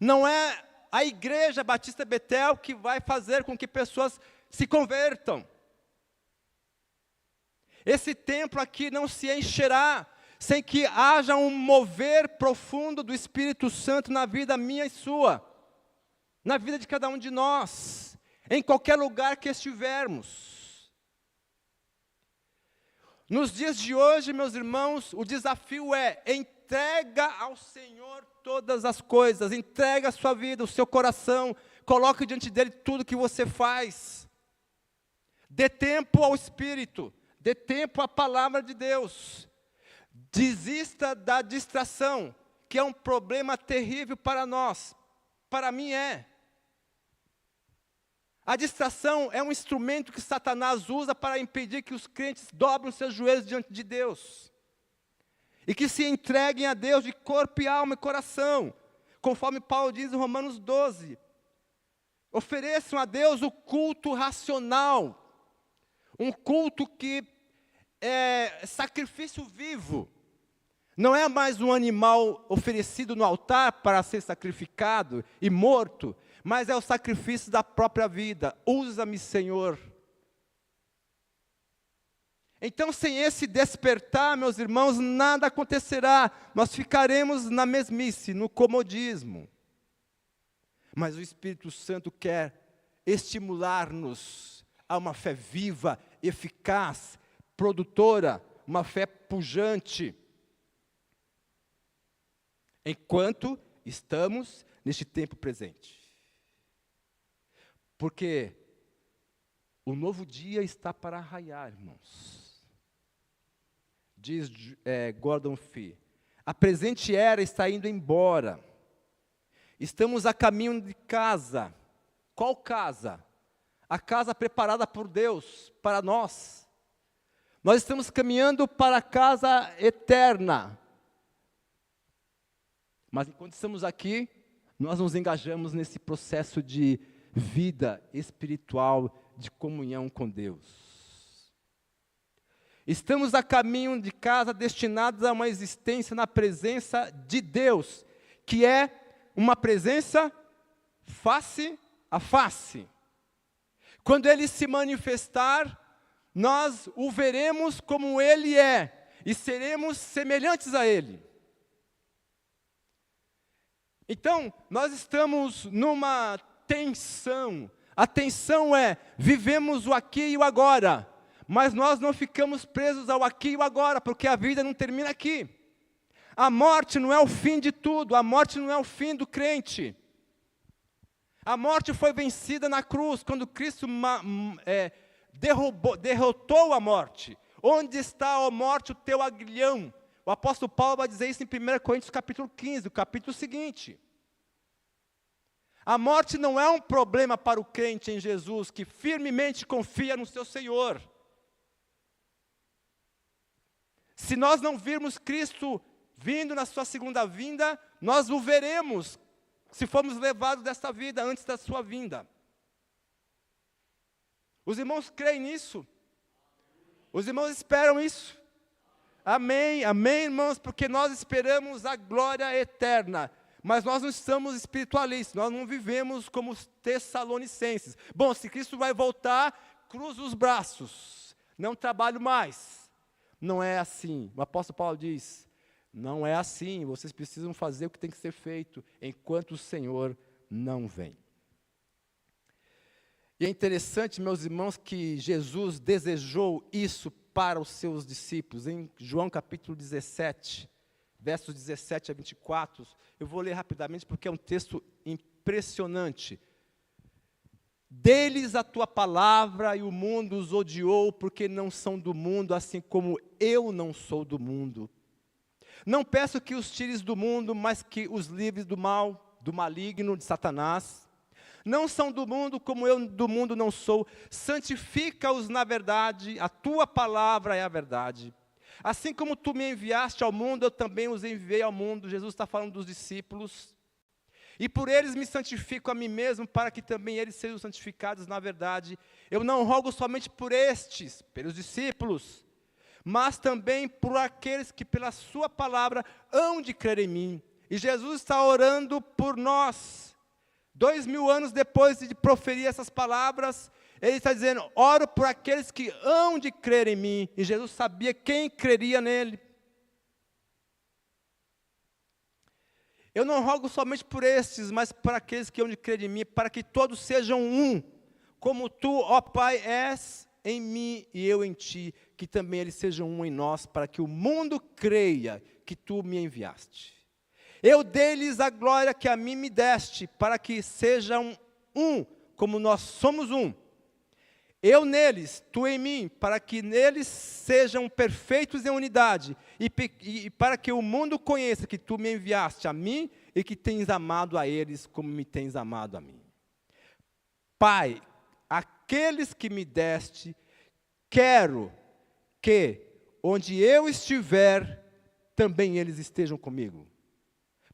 Não é a Igreja Batista Betel que vai fazer com que pessoas se convertam. Esse templo aqui não se encherá sem que haja um mover profundo do Espírito Santo na vida minha e sua, na vida de cada um de nós, em qualquer lugar que estivermos. Nos dias de hoje, meus irmãos, o desafio é: entrega ao Senhor todas as coisas, entrega a sua vida, o seu coração, coloque diante dele tudo que você faz. Dê tempo ao Espírito, dê tempo à palavra de Deus. Desista da distração, que é um problema terrível para nós. Para mim é. A distração é um instrumento que Satanás usa para impedir que os crentes dobrem os seus joelhos diante de Deus. E que se entreguem a Deus de corpo e alma e coração. Conforme Paulo diz em Romanos 12. Ofereçam a Deus o culto racional. Um culto que é sacrifício vivo. Não é mais um animal oferecido no altar para ser sacrificado e morto, mas é o sacrifício da própria vida. Usa-me, Senhor. Então, sem esse despertar, meus irmãos, nada acontecerá. Nós ficaremos na mesmice, no comodismo. Mas o Espírito Santo quer estimular-nos a uma fé viva, eficaz, produtora, uma fé pujante. Enquanto estamos neste tempo presente. Porque o novo dia está para raiar, irmãos. Diz Gordon Fee, a presente era está indo embora. Estamos a caminho de casa. Qual casa? A casa preparada por Deus para nós. Nós estamos caminhando para a casa eterna. Mas enquanto estamos aqui, nós nos engajamos nesse processo de vida espiritual, de comunhão com Deus. Estamos a caminho de casa destinados a uma existência na presença de Deus, que é uma presença face a face. Quando Ele se manifestar, nós o veremos como Ele é, e seremos semelhantes a Ele. Então, nós estamos numa tensão. A tensão é, vivemos o aqui e o agora, mas nós não ficamos presos ao aqui e o agora, porque a vida não termina aqui. A morte não é o fim de tudo, a morte não é o fim do crente. A morte foi vencida na cruz, quando Cristo derrotou a morte. Onde está, ó morte, o teu aguilhão? O apóstolo Paulo vai dizer isso em 1 Coríntios capítulo 15, o capítulo seguinte. A morte não é um problema para o crente em Jesus, que firmemente confia no seu Senhor. Se nós não virmos Cristo vindo na sua segunda vinda, nós o veremos, se formos levados desta vida antes da sua vinda. Os irmãos creem nisso? Os irmãos esperam isso? Amém, amém, irmãos, porque nós esperamos a glória eterna, mas nós não estamos espiritualistas, nós não vivemos como os tessalonicenses. Bom, se Cristo vai voltar, cruza os braços, não trabalho mais. Não é assim. O apóstolo Paulo diz, não é assim, vocês precisam fazer o que tem que ser feito, enquanto o Senhor não vem. E é interessante, meus irmãos, que Jesus desejou isso para os seus discípulos. Em João capítulo 17, versos 17 a 24, eu vou ler rapidamente porque é um texto impressionante. Deles a tua palavra e o mundo os odiou porque não são do mundo, assim como eu não sou do mundo. Não peço que os tires do mundo, mas que os livres do mal, do maligno, de Satanás. Não são do mundo, como eu do mundo não sou. Santifica-os na verdade, a tua palavra é a verdade. Assim como tu me enviaste ao mundo, eu também os enviei ao mundo. Jesus está falando dos discípulos. E por eles me santifico a mim mesmo, para que também eles sejam santificados na verdade. Eu não rogo somente por estes, pelos discípulos, mas também por aqueles que pela sua palavra hão de crer em mim. E Jesus está orando por nós. 2000 anos depois de proferir essas palavras, Ele está dizendo, oro por aqueles que hão de crer em mim. E Jesus sabia quem creria nele. Eu não rogo somente por estes, mas para aqueles que hão de crer em mim, para que todos sejam um, como tu, ó Pai, és em mim e eu em ti, que também eles sejam um em nós, para que o mundo creia que tu me enviaste. Eu dei-lhes a glória que a mim me deste, para que sejam um, como nós somos um. Eu neles, tu em mim, para que neles sejam perfeitos em unidade, e para que o mundo conheça que tu me enviaste a mim, e que tens amado a eles como me tens amado a mim. Pai, aqueles que me deste, quero que, onde eu estiver, também eles estejam comigo.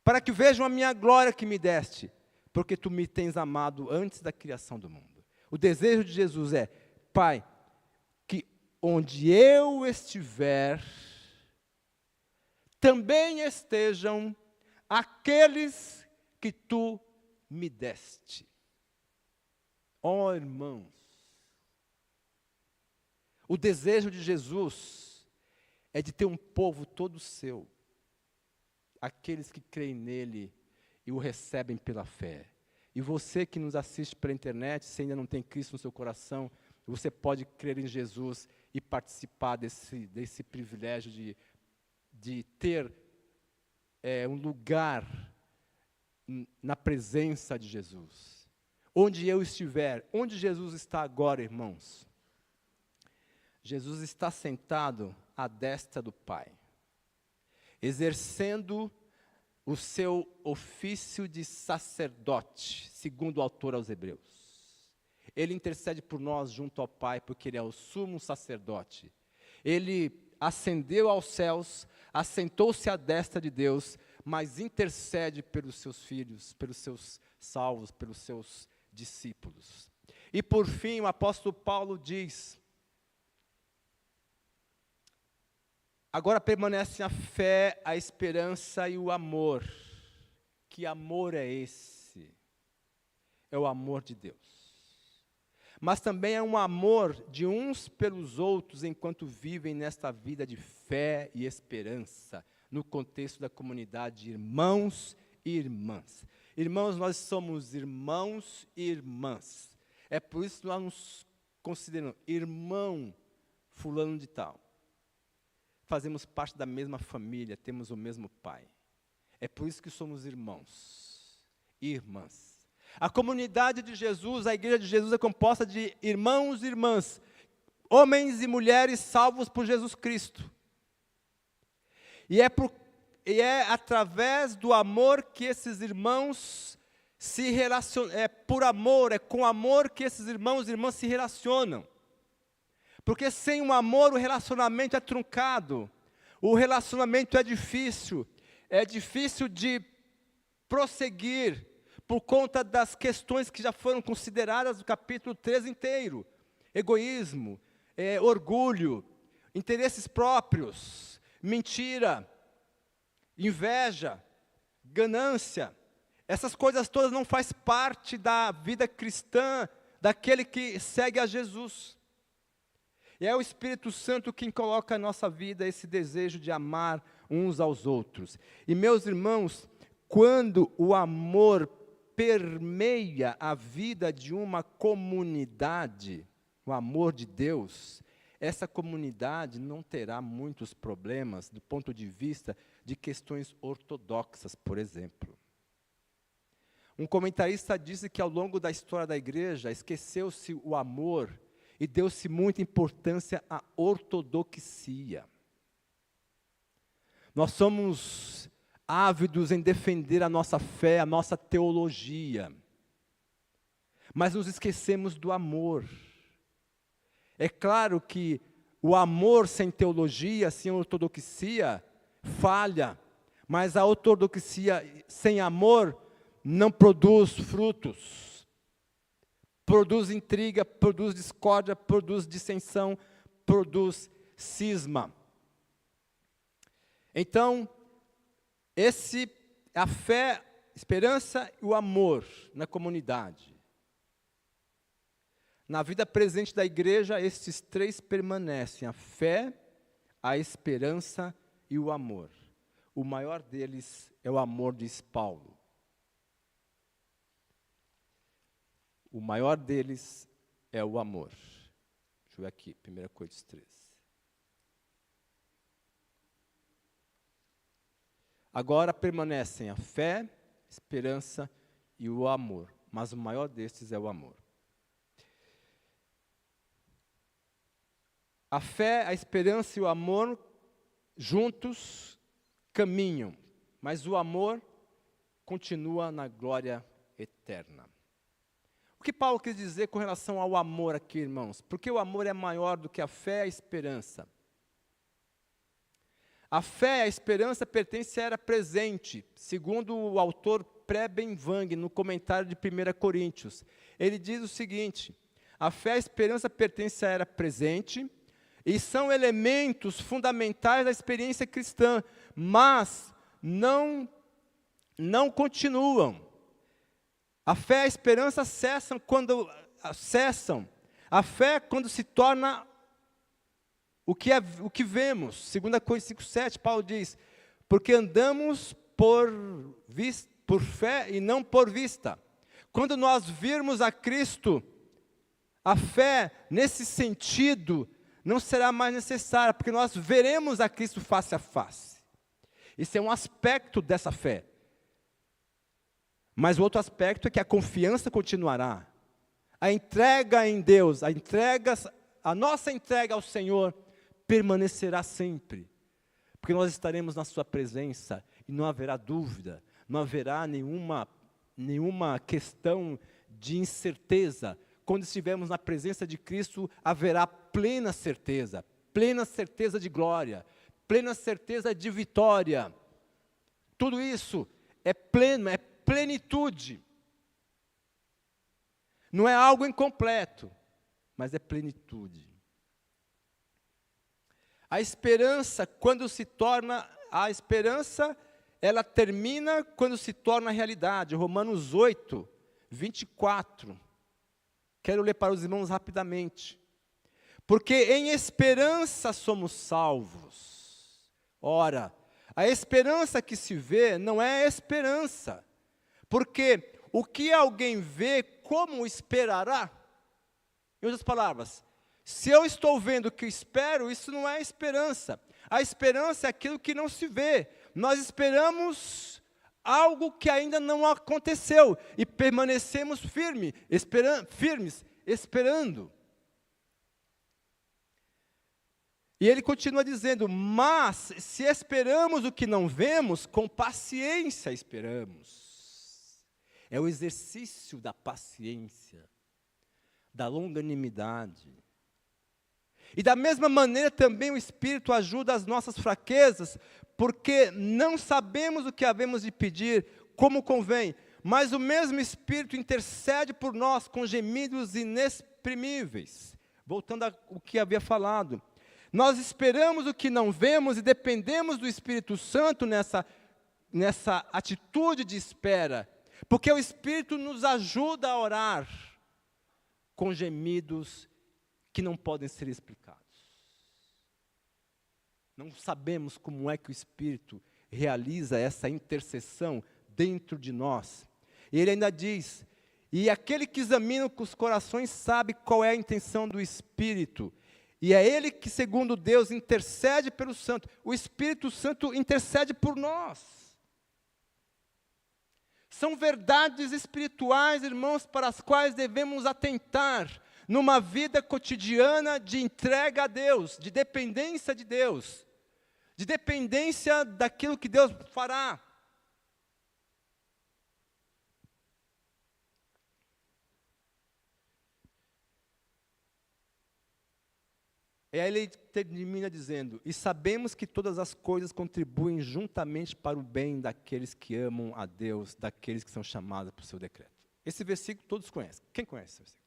Para que vejam a minha glória que me deste, porque tu me tens amado antes da criação do mundo. O desejo de Jesus é, Pai, que onde eu estiver, também estejam aqueles que tu me deste. Ó irmãos, o desejo de Jesus é de ter um povo todo seu. Aqueles que creem nele e o recebem pela fé. E você que nos assiste pela internet, se ainda não tem Cristo no seu coração, você pode crer em Jesus e participar desse privilégio de ter um lugar na presença de Jesus. Onde eu estiver, onde Jesus está agora, irmãos? Jesus está sentado à destra do Pai, exercendo o seu ofício de sacerdote, segundo o autor aos Hebreus. Ele intercede por nós junto ao Pai, porque Ele é o sumo sacerdote. Ele ascendeu aos céus, assentou-se à destra de Deus, mas intercede pelos seus filhos, pelos seus salvos, pelos seus discípulos. E por fim, o apóstolo Paulo diz: agora permanecem a fé, a esperança e o amor. Que amor é esse? É o amor de Deus. Mas também é um amor de uns pelos outros enquanto vivem nesta vida de fé e esperança, no contexto da comunidade de irmãos e irmãs. Irmãos, nós somos irmãos e irmãs. É por isso que nós nos consideramos irmão fulano de tal. Fazemos parte da mesma família, temos o mesmo pai. É por isso que somos irmãos e irmãs. A comunidade de Jesus, a igreja de Jesus é composta de irmãos e irmãs, homens e mulheres salvos por Jesus Cristo. E é através do amor que esses irmãos se relacionam, é por amor, é com amor que esses irmãos e irmãs se relacionam. Porque sem o amor o relacionamento é truncado, o relacionamento é difícil de prosseguir, por conta das questões que já foram consideradas no capítulo 3 inteiro. Egoísmo, orgulho, interesses próprios, mentira, inveja, ganância. Essas coisas todas não fazem parte da vida cristã, daquele que segue a Jesus. E é o Espírito Santo quem coloca na nossa vida esse desejo de amar uns aos outros. E meus irmãos, quando o amor permeia a vida de uma comunidade, o amor de Deus, essa comunidade não terá muitos problemas do ponto de vista de questões ortodoxas, por exemplo. Um comentarista disse que ao longo da história da igreja, esqueceu-se o amor e deu-se muita importância à ortodoxia. Nós somos ávidos em defender a nossa fé, a nossa teologia. Mas nos esquecemos do amor. É claro que o amor sem teologia, sem ortodoxia, falha. Mas a ortodoxia sem amor não produz frutos. Produz intriga, produz discórdia, produz dissensão, produz cisma. Então, a fé, a esperança e o amor na comunidade. Na vida presente da igreja, estes três permanecem: a fé, a esperança e o amor. O maior deles é o amor, diz Paulo. O maior deles é o amor. Deixa eu ver aqui, 1 Coríntios 13. Agora permanecem a fé, a esperança e o amor, mas o maior destes é o amor. A fé, a esperança e o amor juntos caminham, mas o amor continua na glória eterna. O que Paulo quis dizer com relação ao amor aqui, irmãos? Porque o amor é maior do que a fé e a esperança. A fé e a esperança pertencem à era presente, segundo o autor Preben Wang, no comentário de 1 Coríntios. Ele diz o seguinte: a fé e a esperança pertencem à era presente e são elementos fundamentais da experiência cristã, mas não continuam. A fé e a esperança cessam. A fé quando se torna o que vemos. 2 Coríntios 5,7, Paulo diz: porque andamos por fé e não por vista. Quando nós virmos a Cristo, a fé, nesse sentido, não será mais necessária, porque nós veremos a Cristo face a face. Isso é um aspecto dessa fé. Mas o outro aspecto é que a confiança continuará. A entrega em Deus, a nossa entrega ao Senhor permanecerá sempre. Porque nós estaremos na sua presença e não haverá dúvida, não haverá nenhuma questão de incerteza. Quando estivermos na presença de Cristo, haverá plena certeza, plena certeza de glória, plena certeza de vitória. Tudo isso é pleno, é plenitude. Não é algo incompleto, mas é plenitude. A esperança, ela termina quando se torna realidade. Romanos 8, 24. Quero ler para os irmãos rapidamente. Porque em esperança somos salvos. Ora, a esperança que se vê não é esperança. Porque o que alguém vê, como esperará? Em outras palavras, se eu estou vendo o que eu espero, isso não é esperança. A esperança é aquilo que não se vê. Nós esperamos algo que ainda não aconteceu e permanecemos firmes, esperando. E ele continua dizendo, mas se esperamos o que não vemos, com paciência esperamos. É o exercício da paciência, da longanimidade. E da mesma maneira também o Espírito ajuda as nossas fraquezas, porque não sabemos o que havemos de pedir, como convém, mas o mesmo Espírito intercede por nós com gemidos inexprimíveis. Voltando ao que havia falado. Nós esperamos o que não vemos e dependemos do Espírito Santo nessa atitude de espera, porque o Espírito nos ajuda a orar com gemidos que não podem ser explicados. Não sabemos como é que o Espírito realiza essa intercessão dentro de nós. E ele ainda diz, e aquele que examina os corações sabe qual é a intenção do Espírito, e é ele que, segundo Deus, intercede pelo Santo. O Espírito Santo intercede por nós. São verdades espirituais, irmãos, para as quais devemos atentar numa vida cotidiana de entrega a Deus, de dependência de Deus, de dependência daquilo que Deus fará. E aí ele termina dizendo, e sabemos que todas as coisas contribuem juntamente para o bem daqueles que amam a Deus, daqueles que são chamados por seu decreto. Esse versículo todos conhecem. Quem conhece esse versículo?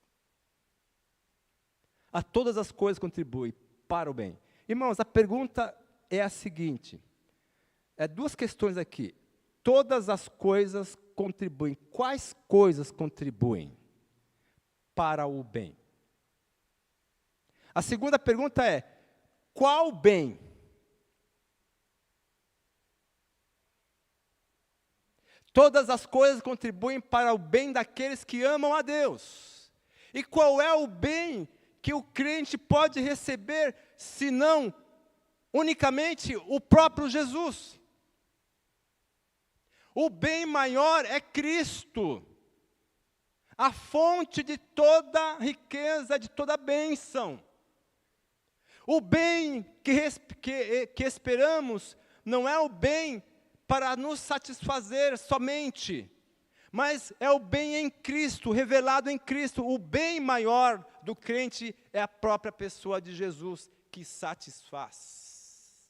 A todas as coisas contribuem para o bem. Irmãos, a pergunta é a seguinte, duas questões aqui. Todas as coisas contribuem. Quais coisas contribuem para o bem? A segunda pergunta é, qual bem? Todas as coisas contribuem para o bem daqueles que amam a Deus. E qual é o bem que o crente pode receber, senão unicamente o próprio Jesus? O bem maior é Cristo, a fonte de toda riqueza, de toda bênção. O bem que esperamos não é o bem para nos satisfazer somente, mas é o bem em Cristo, revelado em Cristo. O bem maior do crente é a própria pessoa de Jesus, que satisfaz.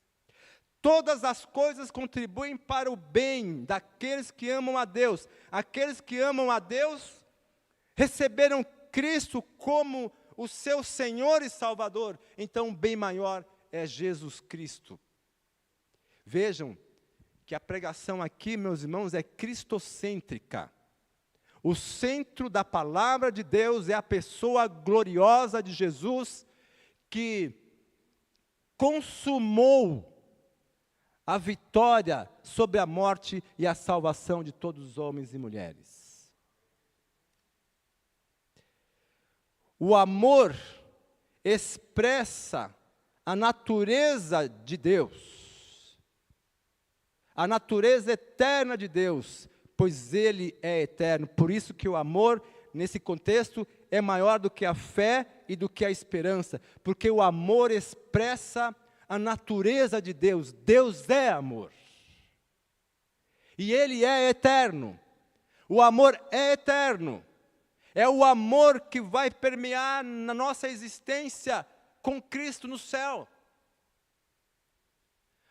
Todas as coisas contribuem para o bem daqueles que amam a Deus. Aqueles que amam a Deus receberam Cristo como o seu Senhor e Salvador. Então, o bem maior é Jesus Cristo. Vejam que a pregação aqui, meus irmãos, é cristocêntrica. O centro da palavra de Deus é a pessoa gloriosa de Jesus, que consumou a vitória sobre a morte e a salvação de todos os homens e mulheres. O amor expressa a natureza de Deus, a natureza eterna de Deus, pois Ele é eterno. Por isso que o amor, nesse contexto, é maior do que a fé e do que a esperança, porque o amor expressa a natureza de Deus. Deus é amor. E Ele é eterno. O amor é eterno. É o amor que vai permear na nossa existência com Cristo no céu.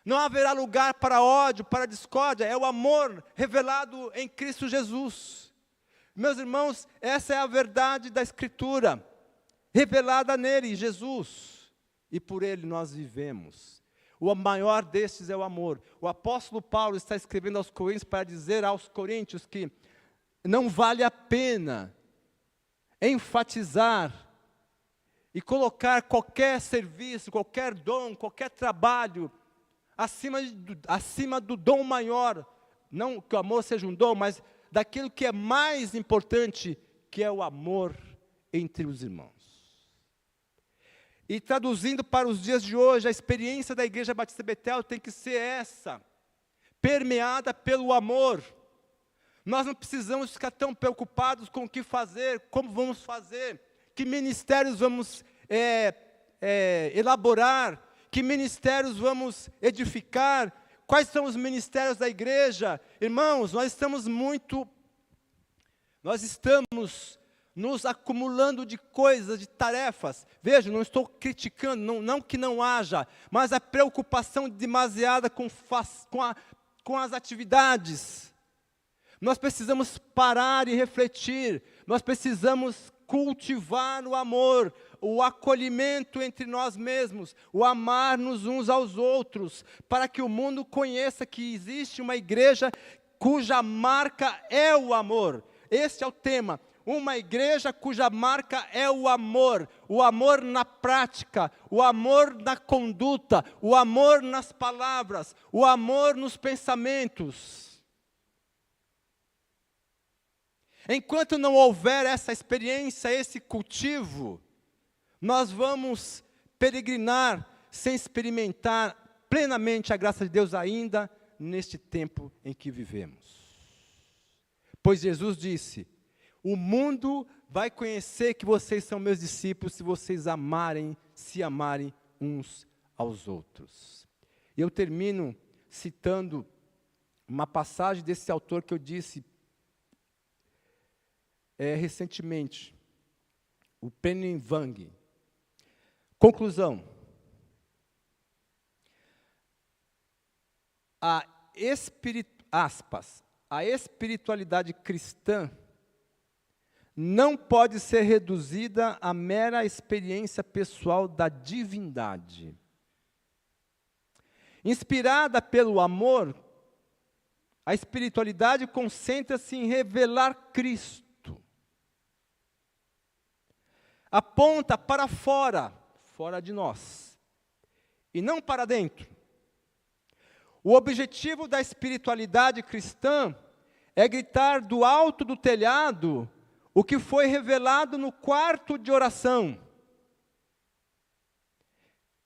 Não haverá lugar para ódio, para discórdia. É o amor revelado em Cristo Jesus. Meus irmãos, essa é a verdade da Escritura, revelada nele, Jesus. E por ele nós vivemos. O maior destes é o amor. O apóstolo Paulo está escrevendo aos Coríntios para dizer aos coríntios que não vale a pena enfatizar e colocar qualquer serviço, qualquer dom, qualquer trabalho acima do dom maior. Não que o amor seja um dom, mas daquilo que é mais importante, que é o amor entre os irmãos. E traduzindo para os dias de hoje, a experiência da Igreja Batista Betel tem que ser essa, permeada pelo amor. Nós não precisamos ficar tão preocupados com o que fazer, como vamos fazer, que ministérios vamos elaborar, que ministérios vamos edificar, quais são os ministérios da igreja. Irmãos, nós estamos nos acumulando de coisas, de tarefas. Veja, não estou criticando, não que não haja, mas a preocupação demasiada com as atividades. Nós precisamos parar e refletir, nós precisamos cultivar o amor, o acolhimento entre nós mesmos, o amar-nos uns aos outros, para que o mundo conheça que existe uma igreja cuja marca é o amor. Este é o tema, uma igreja cuja marca é o amor na prática, o amor na conduta, o amor nas palavras, o amor nos pensamentos. Enquanto não houver essa experiência, esse cultivo, nós vamos peregrinar sem experimentar plenamente a graça de Deus ainda neste tempo em que vivemos. Pois Jesus disse: o mundo vai conhecer que vocês são meus discípulos se vocês se amarem uns aos outros. E eu termino citando uma passagem desse autor que eu disse recentemente, o Penny Wang. Conclusão. A espiritualidade cristã não pode ser reduzida à mera experiência pessoal da divindade. Inspirada pelo amor, a espiritualidade concentra-se em revelar Cristo. Aponta para fora de nós, e não para dentro. O objetivo da espiritualidade cristã é gritar do alto do telhado o que foi revelado no quarto de oração.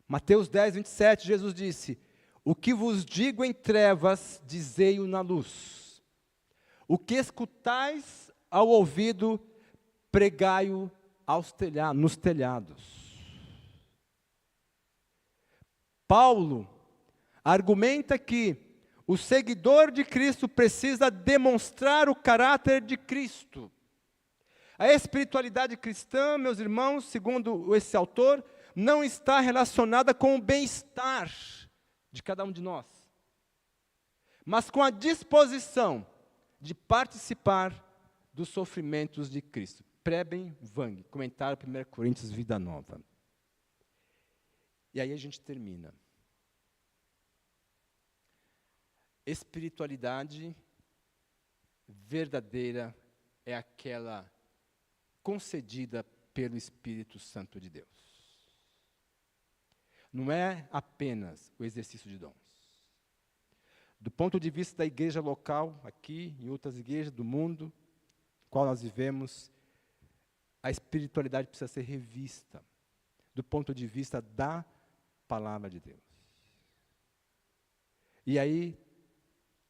Mateus 10, 27, Jesus disse: o que vos digo em trevas, dizei-o na luz. O que escutais ao ouvido, pregai-o nos telhados. Paulo argumenta que o seguidor de Cristo precisa demonstrar o caráter de Cristo. A espiritualidade cristã, meus irmãos, segundo esse autor, não está relacionada com o bem-estar de cada um de nós, mas com a disposição de participar dos sofrimentos de Cristo. Preben Wang, comentário 1 Coríntios, Vida Nova. E aí a gente termina. Espiritualidade verdadeira é aquela concedida pelo Espírito Santo de Deus. Não é apenas o exercício de dons. Do ponto de vista da igreja local, aqui, em outras igrejas do mundo, no qual nós vivemos, a espiritualidade precisa ser revista, do ponto de vista da palavra de Deus. E aí,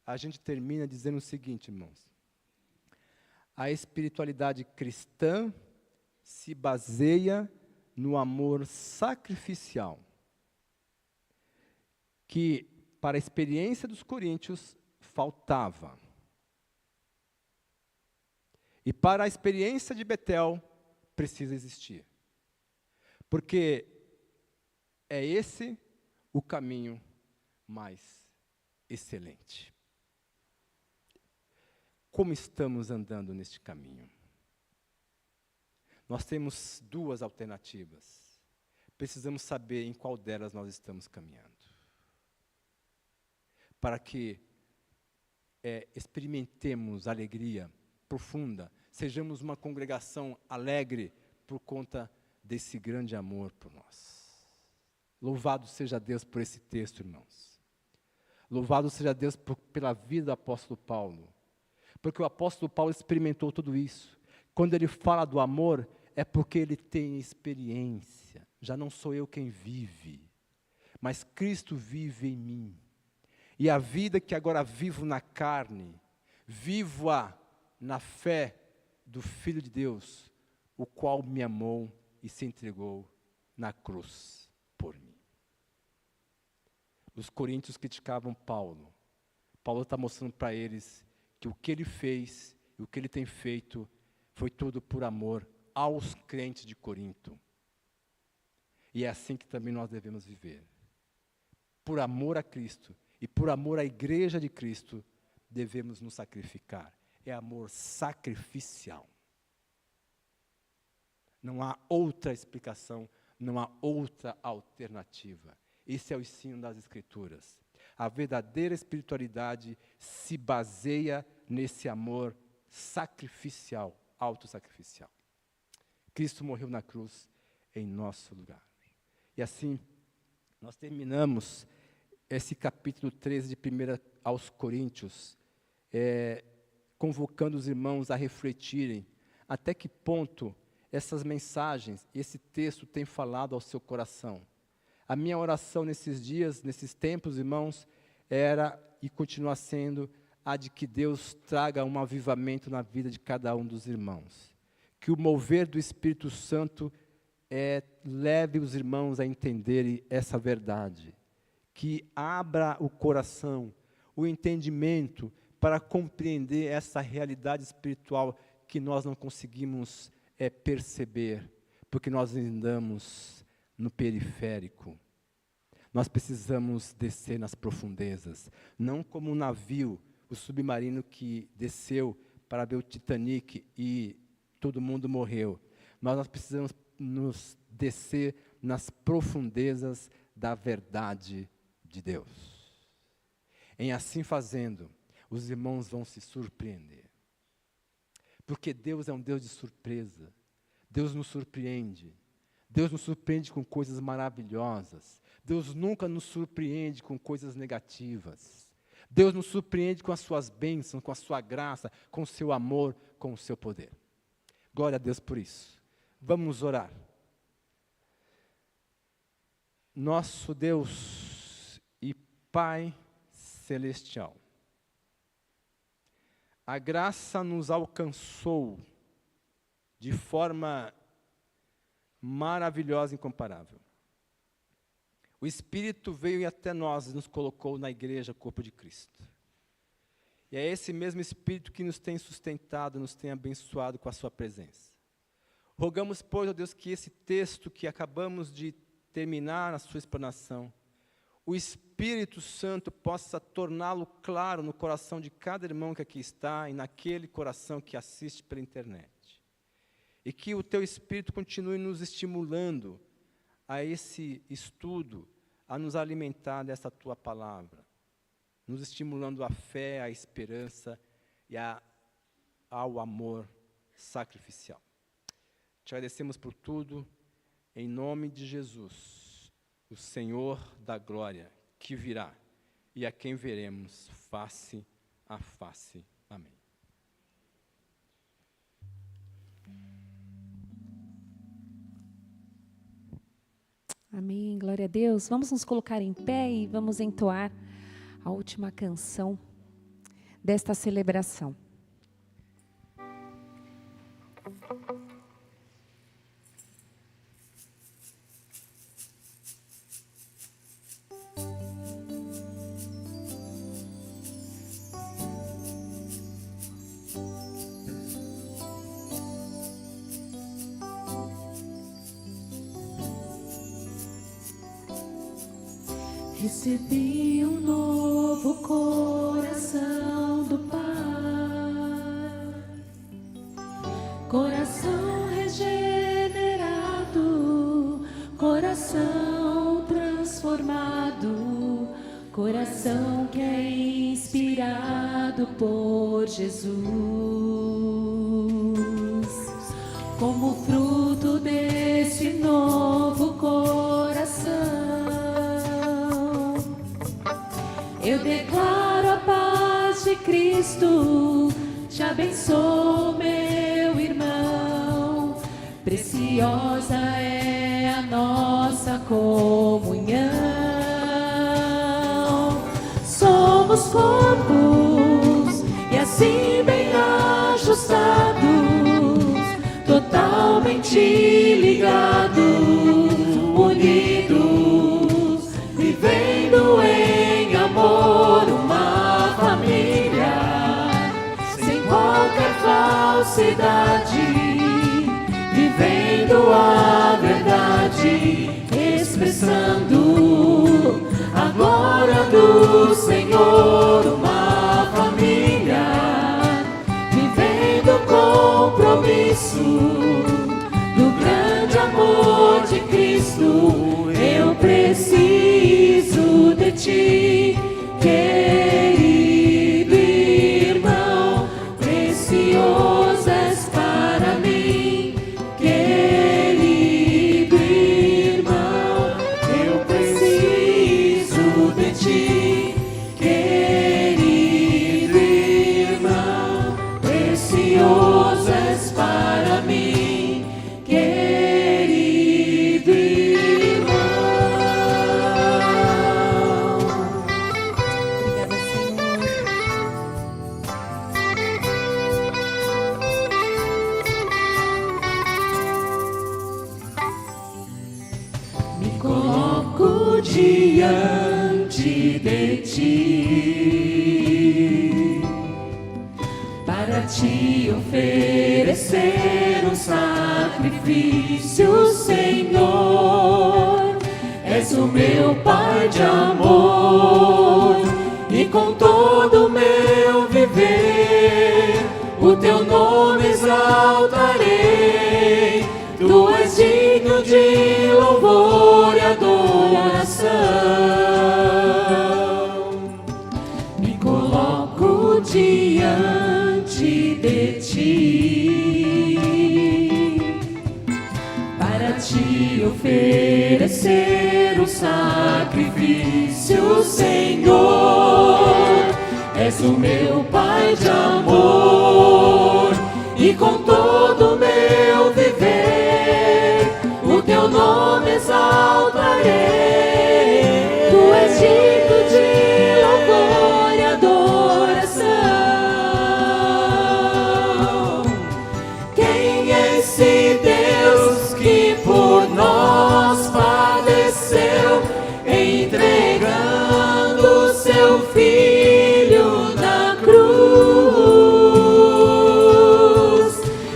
a gente termina dizendo o seguinte, irmãos: a espiritualidade cristã se baseia no amor sacrificial, que, para a experiência dos coríntios, faltava. E para a experiência de Betel, precisa existir. Porque é esse o caminho mais excelente. Como estamos andando neste caminho? Nós temos duas alternativas. Precisamos saber em qual delas nós estamos caminhando. Para que experimentemos alegria profunda, sejamos uma congregação alegre por conta desse grande amor por nós. Louvado seja Deus por esse texto, irmãos. Louvado seja Deus pela vida do apóstolo Paulo. Porque o apóstolo Paulo experimentou tudo isso. Quando ele fala do amor, é porque ele tem experiência. Já não sou eu quem vive, mas Cristo vive em mim. E a vida que agora vivo na carne, vivo-a na fé do Filho de Deus, o qual me amou e se entregou na cruz por mim. Os coríntios criticavam Paulo. Paulo está mostrando para eles que o que ele fez e o que ele tem feito foi tudo por amor aos crentes de Corinto. E é assim que também nós devemos viver. Por amor a Cristo e por amor à igreja de Cristo, devemos nos sacrificar. É amor sacrificial. Não há outra explicação, não há outra alternativa. Esse é o ensino das Escrituras. A verdadeira espiritualidade se baseia nesse amor sacrificial, autossacrificial. Cristo morreu na cruz em nosso lugar. E assim, nós terminamos esse capítulo 13 de 1 aos Coríntios, convocando os irmãos a refletirem até que ponto essas mensagens, esse texto tem falado ao seu coração. A minha oração nesses dias, nesses tempos, irmãos, era e continua sendo a de que Deus traga um avivamento na vida de cada um dos irmãos. Que o mover do Espírito Santo leve os irmãos a entenderem essa verdade. Que abra o coração, o entendimento para compreender essa realidade espiritual que nós não conseguimos perceber, porque nós andamos no periférico. Nós precisamos descer nas profundezas, não como um navio, o submarino que desceu para ver o Titanic e todo mundo morreu. Mas nós precisamos nos descer nas profundezas da verdade de Deus. Em assim fazendo, os irmãos vão se surpreender. Porque Deus é um Deus de surpresa. Deus nos surpreende. Deus nos surpreende com coisas maravilhosas. Deus nunca nos surpreende com coisas negativas. Deus nos surpreende com as suas bênçãos, com a sua graça, com o seu amor, com o seu poder. Glória a Deus por isso. Vamos orar. Nosso Deus e Pai Celestial, a graça nos alcançou de forma maravilhosa e incomparável. O Espírito veio até nós e nos colocou na igreja, corpo de Cristo. E é esse mesmo Espírito que nos tem sustentado, nos tem abençoado com a sua presença. Rogamos, pois, ó Deus, que esse texto que acabamos de terminar na sua explanação, o Espírito Santo possa torná-lo claro no coração de cada irmão que aqui está e naquele coração que assiste pela internet. E que o teu Espírito continue nos estimulando a esse estudo, a nos alimentar dessa tua palavra, nos estimulando à fé, à esperança e ao amor sacrificial. Te agradecemos por tudo, em nome de Jesus, o Senhor da glória, que virá e a quem veremos face a face. Amém. Amém, glória a Deus. Vamos nos colocar em pé e vamos entoar a última canção desta celebração. Recebi um novo coração do Pai, coração regenerado, coração transformado, coração que é inspirado por Jesus. Como fruto desse novo coração, eu declaro a paz de Cristo, te abençoo, meu irmão. Preciosa é a nossa comunhão. Somos corpos e assim bem ajustados, totalmente ligados, unidos, vivendo em amor, uma família, sem qualquer falsidade, vivendo a verdade, expressando a glória do Senhor, uma família, vivendo o compromisso do grande amor de Cristo. Eu preciso de ti, querido irmão, precioso és para mim, querido irmão. Eu preciso de ti, querido irmão, precioso és para mim, querido irmão. Obrigada, Senhor. Me coloco diante de ti para te oferecer um sacrifício, Senhor. És o meu Pai de amor e com todo o meu viver o teu nome exaltarei. Tu és digno de louvor e adoração. Me coloco diante de ti para te oferecer um sacrifício, Senhor. És o meu Pai de amor e com todo o meu viver o teu nome exaltarei. Tu és digno de louvor e adoração. Quem é esse Deus que por nós padeceu, entregando seu Filho na cruz,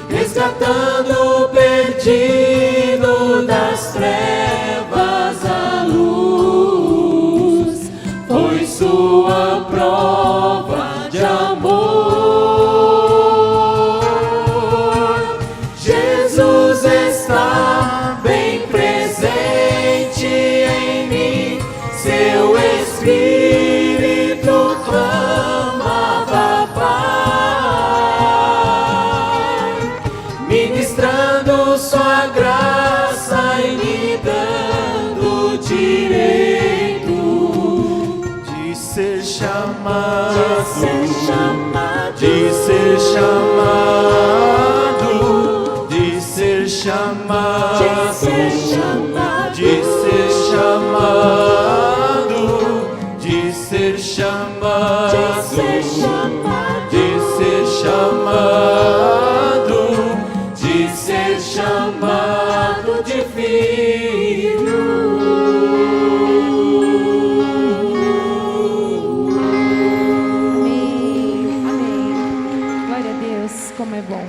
resgatando o perdido das trevas à luz? Foi sua prova de amor. Jesus está bem presente em mim, seu Espírito clama, Pai, ministrando sua graça e me dando direito de ser chamado, de ser chamado, de ser chamado, de ser chamado, de ser chamado, de ser chamado, de ser chamado de filho. Como é bom.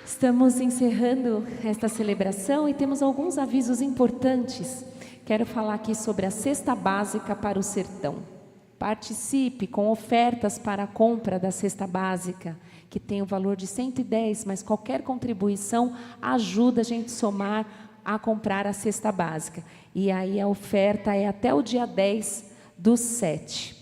Estamos encerrando esta celebração e temos alguns avisos importantes Quero falar aqui sobre a cesta básica para o sertão. Participe com ofertas para a compra da cesta básica, que tem o valor de 110, mas qualquer contribuição ajuda a gente somar a comprar a cesta básica. E aí a oferta é até o dia 10/7.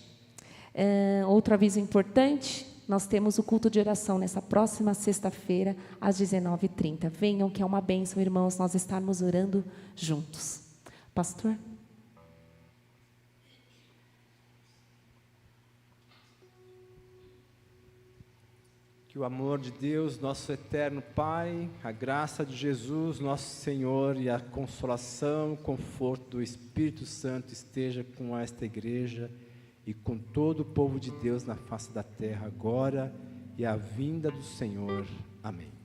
Outro aviso importante, nós temos o culto de oração nessa próxima sexta-feira, às 19h30. Venham, que é uma bênção, irmãos, nós estarmos orando juntos. Pastor? Que o amor de Deus, nosso eterno Pai, a graça de Jesus, nosso Senhor, e a consolação, o conforto do Espírito Santo esteja com esta igreja e com todo o povo de Deus na face da terra, agora e a vinda do Senhor. Amém.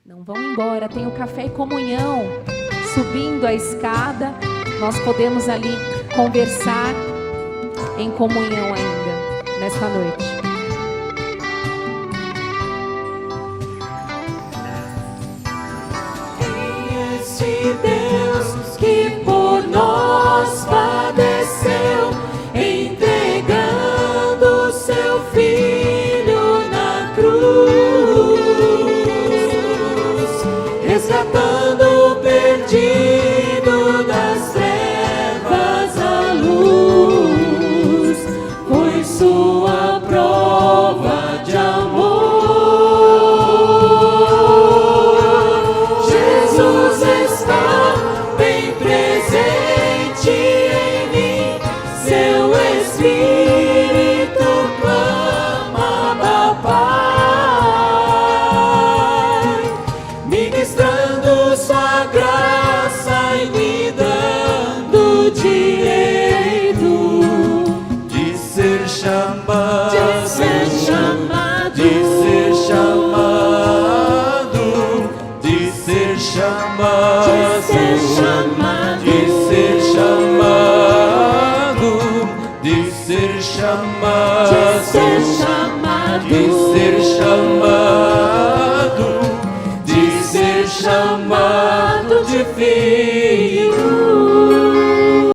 Não vão embora, tem o café e comunhão subindo a escada. Nós podemos ali conversar em comunhão ainda, nesta noite. Este Deus que por nós padeceu, entregando seu Filho na cruz, resgatando o perdido das trevas à luz, foi sua prova de amor. Jesus está bem presente em mim, seu Espírito clama da Pai, ministrando sua graça e me dando direito de ser chamado, de ser chamado, de ser chamado, de ser chamado, de ser chamado.